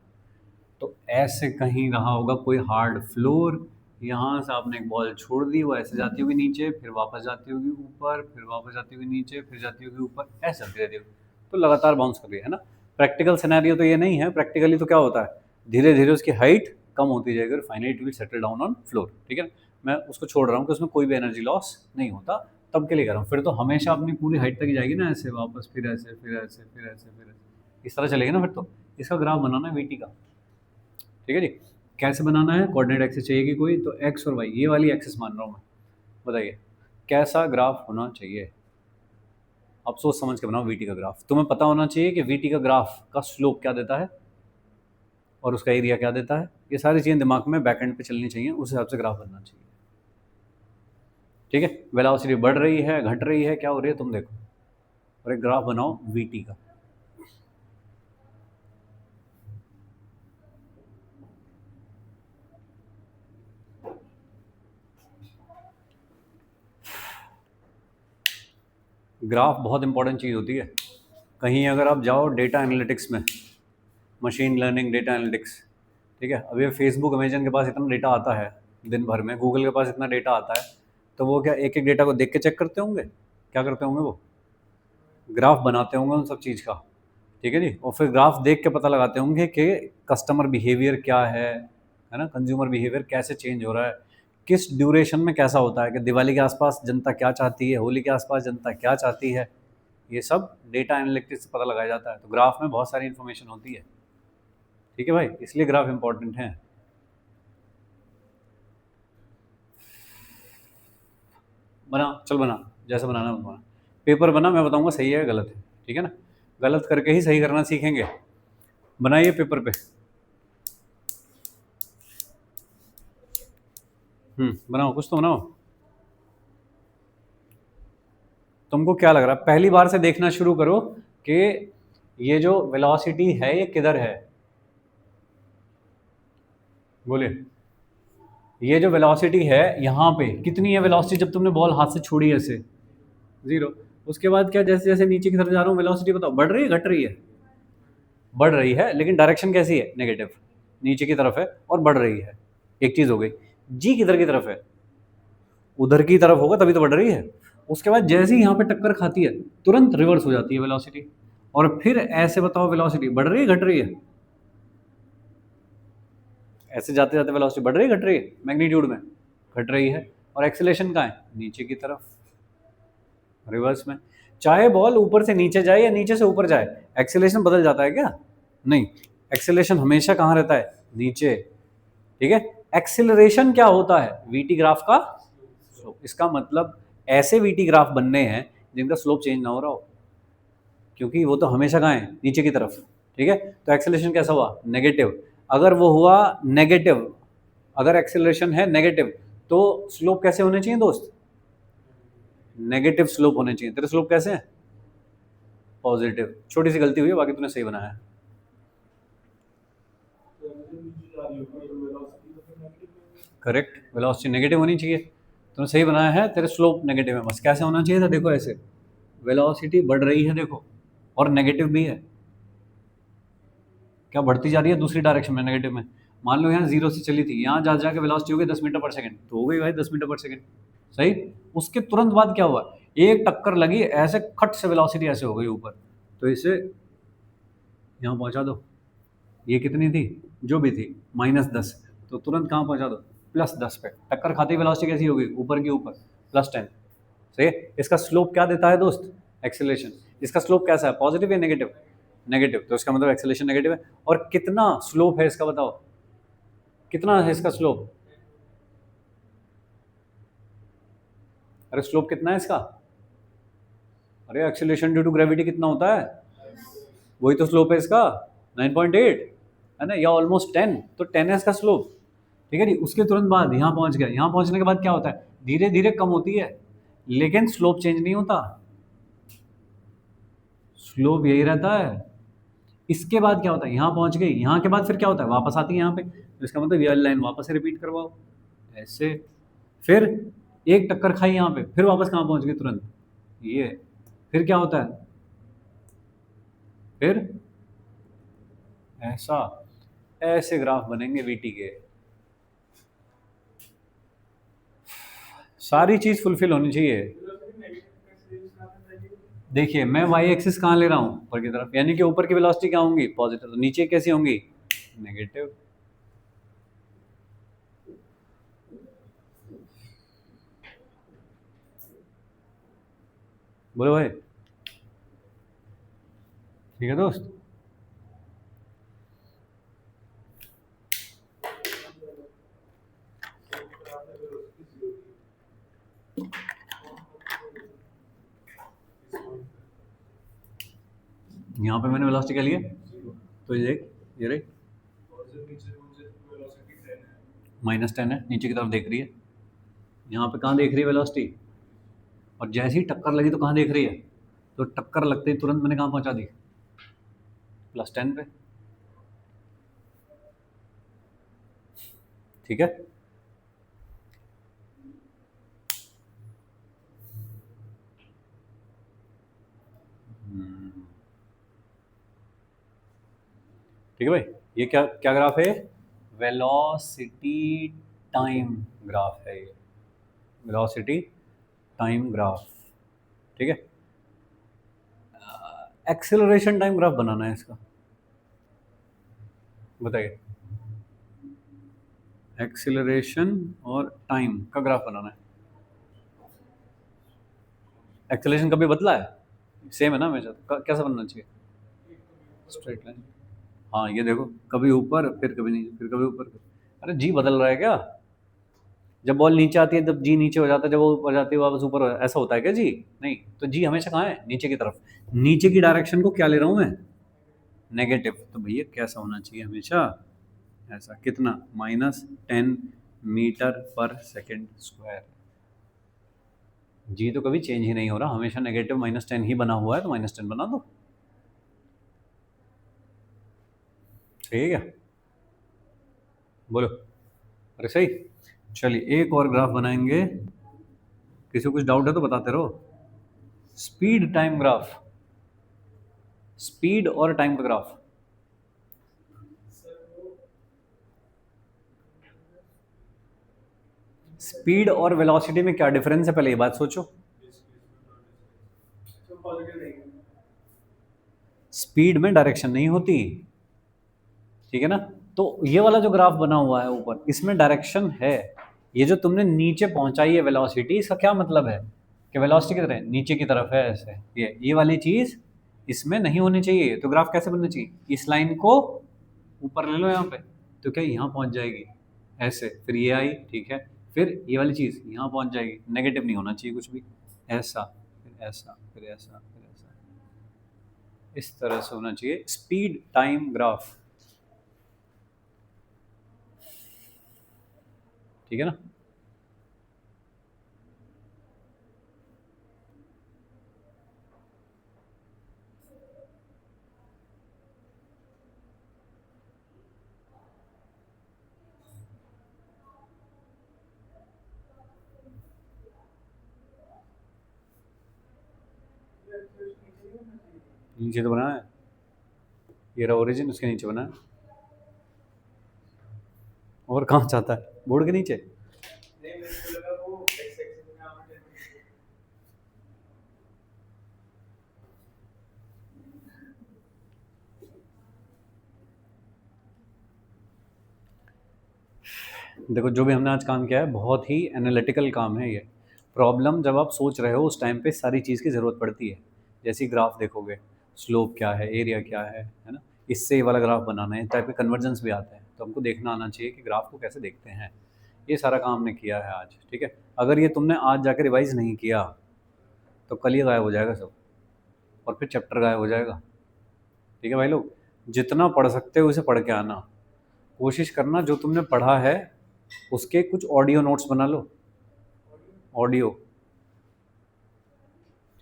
तो ऐसे कहीं रहा होगा कोई हार्ड फ्लोर, यहाँ से आपने एक बॉल छोड़ दी, वो ऐसे जाती होगी नीचे, फिर वापस जाती होगी ऊपर, फिर वापस जाती होगी नीचे, फिर जाती होगी ऊपर, ऐसे चलती रहती होगी। तो लगातार बाउंस कर रही है ना। प्रैक्टिकल सिनेरियो तो ये नहीं है। प्रैक्टिकली तो क्या होता है, धीरे धीरे उसकी हाइट कम होती जाएगी और finally it will settle down on floor. ठीक है, मैं उसको छोड़ रहा हूँ कि उसमें कोई भी एनर्जी लॉस नहीं होता, तब के लिए कर रहा हूँ। फिर तो हमेशा अपनी पूरी हाइट तक जाएगी ना, ऐसे वापस, फिर ऐसे, फिर ऐसे, फिर ऐसे, फिर ऐसे, इस तरह चलेगी ना। फिर तो इसका ग्राफ बनाना है वीटी का। ठीक है जी। कैसे बनाना है, कोऑर्डिनेट एक्सिस चाहिए कि कोई, तो एक्स और वाई, ये वाली एक्सिस मान रहा हूँ मैं। बताइए कैसा ग्राफ होना चाहिए। आप सोच समझ के बनाओ वीटी का ग्राफ। तुम्हें पता होना चाहिए कि वीटी का ग्राफ का स्लोप क्या देता है और उसका एरिया क्या देता है। ये सारी चीज़ें दिमाग में बैक एंड पे चलनी चाहिए, उस हिसाब से ग्राफ बनना चाहिए। ठीक है, वेलोसिटी बढ़ रही है, घट रही है, क्या हो रही है तुम देखो, और एक ग्राफ बनाओ वीटी का। ग्राफ बहुत इंपॉर्टेंट चीज़ होती है। कहीं अगर आप जाओ डेटा एनालिटिक्स में, मशीन लर्निंग, डेटा एनालिटिक्स, ठीक है, अब ये फेसबुक, अमेजन के पास इतना डेटा आता है दिन भर में, गूगल के पास इतना डेटा आता है, तो वो क्या एक एक डेटा को देख के चेक करते होंगे? क्या करते होंगे वो? ग्राफ बनाते होंगे उन सब चीज़ का। ठीक है जी। और फिर ग्राफ देख के पता लगाते होंगे कि कस्टमर बिहेवियर क्या है ना, कंज्यूमर बिहेवियर कैसे चेंज हो रहा है, किस ड्यूरेशन में कैसा होता है, कि दिवाली के आसपास जनता क्या चाहती है, होली के आसपास जनता क्या चाहती है, ये सब डेटा एनालिटिक्स से पता लगाया जाता है। तो ग्राफ में बहुत सारी इन्फॉर्मेशन होती है। ठीक है भाई, इसलिए ग्राफ इंपॉर्टेंट है। बना, चल बना, जैसा बनाना है बना। पेपर बना, मैं बताऊंगा सही है गलत है। ठीक है ना, गलत करके ही सही करना सीखेंगे। बनाइए पेपर पे। बनाओ, कुछ तो बनाओ। तुमको क्या लग रहा है, पहली बार से देखना शुरू करो कि ये जो वेलोसिटी है ये किधर है। बोलिए, ये जो वेलोसिटी है यहाँ पे कितनी है वेलोसिटी, जब तुमने बॉल हाथ से छोड़ी ऐसे, जीरो। उसके बाद क्या, जैसे जैसे नीचे की तरफ जा रहा हूँ, वेलोसिटी बताओ बढ़ रही है घट रही है? बढ़ रही है, लेकिन डायरेक्शन कैसी है, नेगेटिव, नीचे की तरफ है और बढ़ रही है। एक चीज हो गई। जी किधर की तरफ है, उधर की तरफ होगा तभी तो बढ़ रही है। उसके बाद जैसे ही यहाँ पे टक्कर खाती है, तुरंत रिवर्स हो जाती है वेलोसिटी। और फिर ऐसे बताओ वेलोसिटी बढ़ रही है घट रही है? ऐसे जाते जाते वेलोसिटी बढ़ रही है घट रही है? मैग्नीट्यूड में घट रही है। और एक्सेलेरेशन कहाँ है, नीचे की तरफ, रिवर्स में। चाहे बॉल ऊपर से नीचे जाए या नीचे से ऊपर जाए, एक्सेलेरेशन बदल जाता है क्या? नहीं, एक्सेलेरेशन हमेशा कहाँ रहता है, नीचे। ठीक है, एक्सेलरेशन क्या होता है, वीटी ग्राफ का स्लोप। इसका मतलब ऐसे वीटी ग्राफ बनने हैं जिनका स्लोप चेंज ना हो रहा हो, क्योंकि वो तो हमेशा कहाँ है, नीचे की तरफ। ठीक है, तो एक्सेलरेशन कैसा हुआ, नेगेटिव। अगर वो हुआ नेगेटिव, अगर एक्सेलरेशन है नेगेटिव, तो स्लोप कैसे होने चाहिए दोस्त, नेगेटिव स्लोप होने चाहिए। तेरे स्लोप कैसे हैं, पॉजिटिव। छोटी सी गलती हुई है, बाकी तूने सही बनाया है। करेक्ट, वेलोसिटी नेगेटिव होनी चाहिए, तूने सही बनाया है। तेरे स्लोप नेगेटिव है, बस कैसे होना चाहिए था, देखो ऐसे, वेलोसिटी बढ़ रही है देखो, और नेगेटिव भी है। क्या बढ़ती जा रही है, दूसरी डायरेक्शन में, नेगेटिव में। मान लो यहाँ जीरो से चली थी, यहाँ जा जाके वेलोसिटी हो गई 10 मीटर पर सेकंड, तो हो गई भाई 10 मीटर पर सेकंड। सही। उसके तुरंत बाद क्या हुआ, एक टक्कर लगी, ऐसे खट से वेलोसिटी ऐसे हो गई ऊपर, तो इसे यहाँ पहुँचा दो। ये कितनी थी, जो भी थी, -10, तो तुरंत कहाँ पहुँचा दो, +10 पे। टक्कर खाती वेलोसिटी कैसी होगी, ऊपर की ऊपर, +10। सही है। इसका स्लोप क्या देता है दोस्त, एक्सेलरेशन, इसका स्लोप कैसा है, पॉजिटिव या नेगेटिव? नेगेटिव, तो इसका मतलब एक्सेलरेशन नेगेटिव है। और कितना स्लोप है इसका बताओ, कितना है इसका स्लोप? अरे स्लोप कितना है इसका? अरे एक्सेलरेशन ड्यू टू ग्रेविटी कितना होता है? वही तो स्लोप है इसका, 9.8 है ना, या ऑलमोस्ट 10, तो 10 है इसका स्लोप। ठीक है जी, उसके तुरंत बाद यहाँ पहुंच गया, यहाँ पहुंचने के बाद क्या होता है, धीरे धीरे कम होती है, लेकिन स्लोप चेंज नहीं होता, स्लोप यही रहता है। इसके बाद क्या होता है, यहाँ पहुंच गई, यहाँ के बाद फिर क्या होता है, वापस आती है यहाँ पे, तो इसका मतलब ये लाइन वापस से रिपीट करवाओ ऐसे, फिर एक टक्कर खाई यहाँ पे, फिर वापस कहाँ पहुंच गई तुरंत, ये, फिर क्या होता है, फिर ऐसा, ऐसे ग्राफ बनेंगे वीटी के। सारी चीज फुलफिल होनी चाहिए। देखिए मैं वाई एक्सिस कहाँ ले रहा हूँ, ऊपर की तरफ, यानी कि ऊपर की वेलोसिटी क्या होंगी, पॉजिटिव, तो नीचे कैसी होंगी, नेगेटिव। बोलो भाई, ठीक है दोस्त। यहाँ पे मैंने वेलोसिटी क्या लिया, तो ये देख, ये रे -10 है, नीचे की तरफ देख रही है, यहाँ पे कहाँ देख रही है वेलोसिटी, और जैसे ही टक्कर लगी तो कहाँ देख रही है, तो टक्कर लगते ही तुरंत मैंने कहाँ पहुँचा दी, +10 पे, ठीक है। ठीक है भाई, ये क्या क्या ग्राफ है, वेलोसिटी टाइम ग्राफ है ये, वेलोसिटी टाइम ग्राफ, ठीक है। एक्सेलरेशन टाइम ग्राफ बनाना है इसका, बताइए, एक्सेलरेशन और टाइम का ग्राफ बनाना है। एक्सेलरेशन कभी बदला है, सेम है ना हमेशा, कैसा बनना चाहिए, स्ट्रेट लाइन। हाँ ये देखो, कभी ऊपर फिर कभी नीचे, फिर कभी ऊपर, अरे जी बदल रहा है क्या, जब बॉल नीचे आती है तब जी नीचे हो जाता है, जब वो ऊपर जाती है वापस ऊपर हो, ऐसा होता है क्या जी, नहीं, तो जी हमेशा कहाँ है, नीचे की तरफ, नीचे की डायरेक्शन को क्या ले रहा हूँ मैं, नेगेटिव, तो भैया कैसा होना चाहिए हमेशा, ऐसा, कितना, -10 मीटर पर सेकेंड स्क्वायर। जी तो कभी चेंज ही नहीं हो रहा, हमेशा नेगेटिव -10 ही बना हुआ है, तो -10 बना दो, ठीक है, बोलो, अरे सही। चलिए एक और ग्राफ बनाएंगे, किसी को कुछ डाउट है तो बताते रहो। स्पीड टाइम ग्राफ, स्पीड और टाइम का ग्राफ, स्पीड और वेलोसिटी में क्या डिफरेंस है, पहले ये बात सोचो। स्पीड में डायरेक्शन नहीं होती, ठीक है ना, तो ये वाला जो ग्राफ बना हुआ है ऊपर, इसमें डायरेक्शन है, ये जो तुमने नीचे पहुंचाई है वेलोसिटी, इसका क्या मतलब है कि वेलोसिटी किधर है, नीचे की तरफ है, ऐसे, ये वाली चीज इसमें नहीं होनी चाहिए, तो ग्राफ कैसे बनना चाहिए, इस लाइन को ऊपर ले लो यहाँ पे, तो क्या यहाँ पहुंच जाएगी ऐसे, फिर ये आई, ठीक है, फिर ये वाली चीज यहाँ पहुंच जाएगी, नेगेटिव नहीं होना चाहिए कुछ भी, ऐसा, फिर ऐसा, फिर ऐसा, फिर ऐसा, इस तरह से होना चाहिए स्पीड टाइम ग्राफ, ठीक है ना। नीचे तो बना है, ये रहा ओरिजिन, उसके नीचे बना है, और कहाँ चाहता है, बोर्ड के नीचे, देखो जो भी हमने आज काम किया है बहुत ही एनालिटिकल काम है ये, प्रॉब्लम जब आप सोच रहे हो उस टाइम पे सारी चीज़ की ज़रूरत पड़ती है, जैसी ग्राफ देखोगे, स्लोप क्या है, एरिया क्या है ना, इससे ये वाला ग्राफ बनाना है। इस टाइप के कन्वर्जेंस भी आते हैं, तो हमको देखना आना चाहिए कि ग्राफ को कैसे देखते हैं। ये सारा काम हमने किया है आज, ठीक है। अगर ये तुमने आज जाके रिवाइज नहीं किया तो कल ही गायब हो जाएगा सब, और फिर चैप्टर गायब हो जाएगा, ठीक है भाई लोग। जितना पढ़ सकते हो उसे पढ़ के आना, कोशिश करना जो तुमने पढ़ा है उसके कुछ ऑडियो नोट्स बना लो, ऑडियो,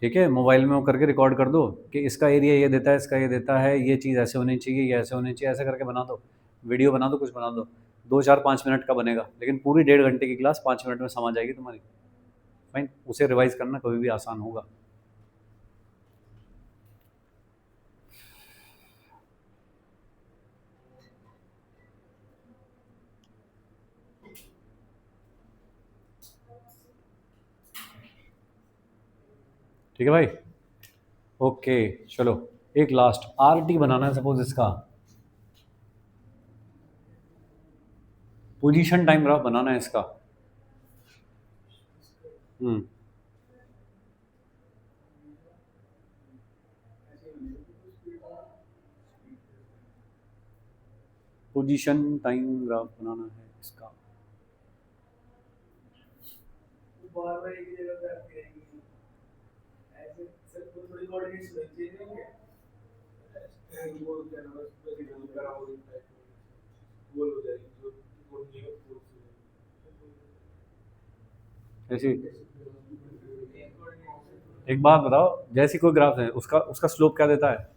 ठीक है। मोबाइल में वो करके रिकॉर्ड कर दो कि इसका एरिया ये देता है, इसका ये देता है, ये चीज़ ऐसे होनी चाहिए, ये ऐसे होनी चाहिए, ऐसे करके बना दो, वीडियो बना दो, कुछ बना दो। 2 4 5 मिनट का बनेगा, लेकिन पूरी 1.5 घंटे की क्लास 5 मिनट में समझ आएगी तुम्हारी। फाइन, उसे रिवाइज करना कभी भी आसान होगा। ठीक है भाई, ओके। चलो एक लास्ट आरटी बनाना है, सपोज इसका पोजीशन टाइम ग्राफ बनाना है इसका। पोजीशन टाइम ग्राफ बनाना है इसका। बार बार एक ही जगह पे आती रहेंगी, ऐसे सिर्फ थोड़ी कोऑर्डिनेट्स होनी चाहिए वो क्या नाम है, उसमें जो पैराबोलिक टाइप गोल हो जाएगी, जो गोल नहीं है गोल ऐसी एक बात बताओ, जैसी कोई ग्राफ है उसका उसका स्लोप क्या देता है,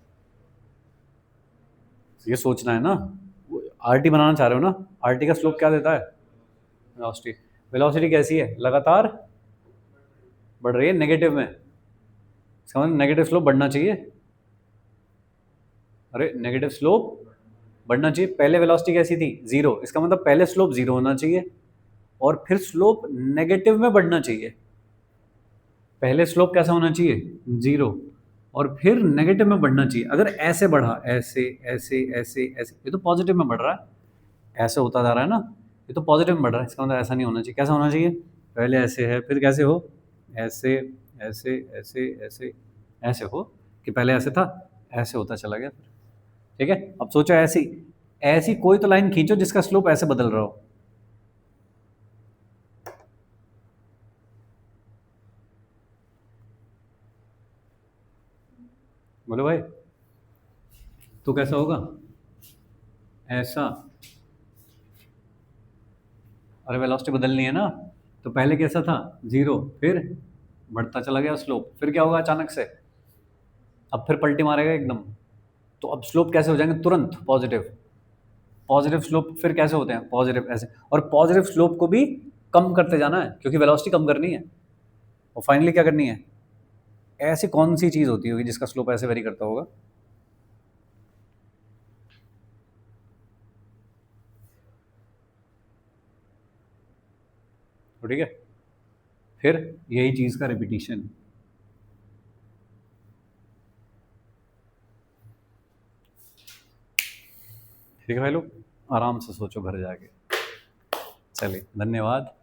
ये सोचना है ना। आरटी बनाना चाह रहे हो ना, आरटी का स्लोप क्या देता है, वेलोसिटी। वेलोसिटी कैसी है, लगातार बढ़ रही है नेगेटिव में, इसका मतलब नेगेटिव स्लोप बढ़ना चाहिए। अरे नेगेटिव स्लोप बढ़ना चाहिए। पहले वेलोसिटी कैसी थी, जीरो, इसका मतलब पहले स्लोप जीरो होना चाहिए और फिर स्लोप नेगेटिव में बढ़ना चाहिए। पहले स्लोप कैसा होना चाहिए, जीरो, और फिर नेगेटिव में बढ़ना चाहिए। अगर ऐसे बढ़ा, ऐसे ऐसे ऐसे ऐसे, ये तो पॉजिटिव में बढ़ रहा है, ऐसे होता जा रहा है ना, ये तो पॉजिटिव में बढ़ रहा है, इसका मतलब ऐसा नहीं होना चाहिए। कैसा होना चाहिए, पहले ऐसे है, फिर कैसे हो, ऐसे ऐसे ऐसे ऐसे ऐसे हो, कि पहले ऐसे था, ऐसे होता चला गया फिर, ठीक है। अब सोचो ऐसी ऐसी कोई तो लाइन खींचो जिसका स्लोप ऐसे बदल रहा हो। बोलो भाई, तो कैसा होगा, ऐसा। अरे वेलोसिटी बदलनी है ना, तो पहले कैसा था, जीरो, फिर बढ़ता चला गया स्लोप, फिर क्या होगा अचानक से, अब फिर पलटी मारेगा एकदम, तो अब स्लोप कैसे हो जाएंगे, तुरंत पॉजिटिव। पॉजिटिव स्लोप फिर कैसे होते हैं, पॉजिटिव ऐसे, और पॉजिटिव स्लोप को भी कम करते जाना है क्योंकि वेलोसिटी कम करनी है, और फाइनली क्या करनी है, ऐसी कौन सी चीज होती होगी जिसका स्लोप ऐसे वेरी करता होगा, तो ठीक है, फिर यही चीज का रिपीटिशन। ठीक है भाई लोग, आराम से सोचो घर जाके। चलिए धन्यवाद।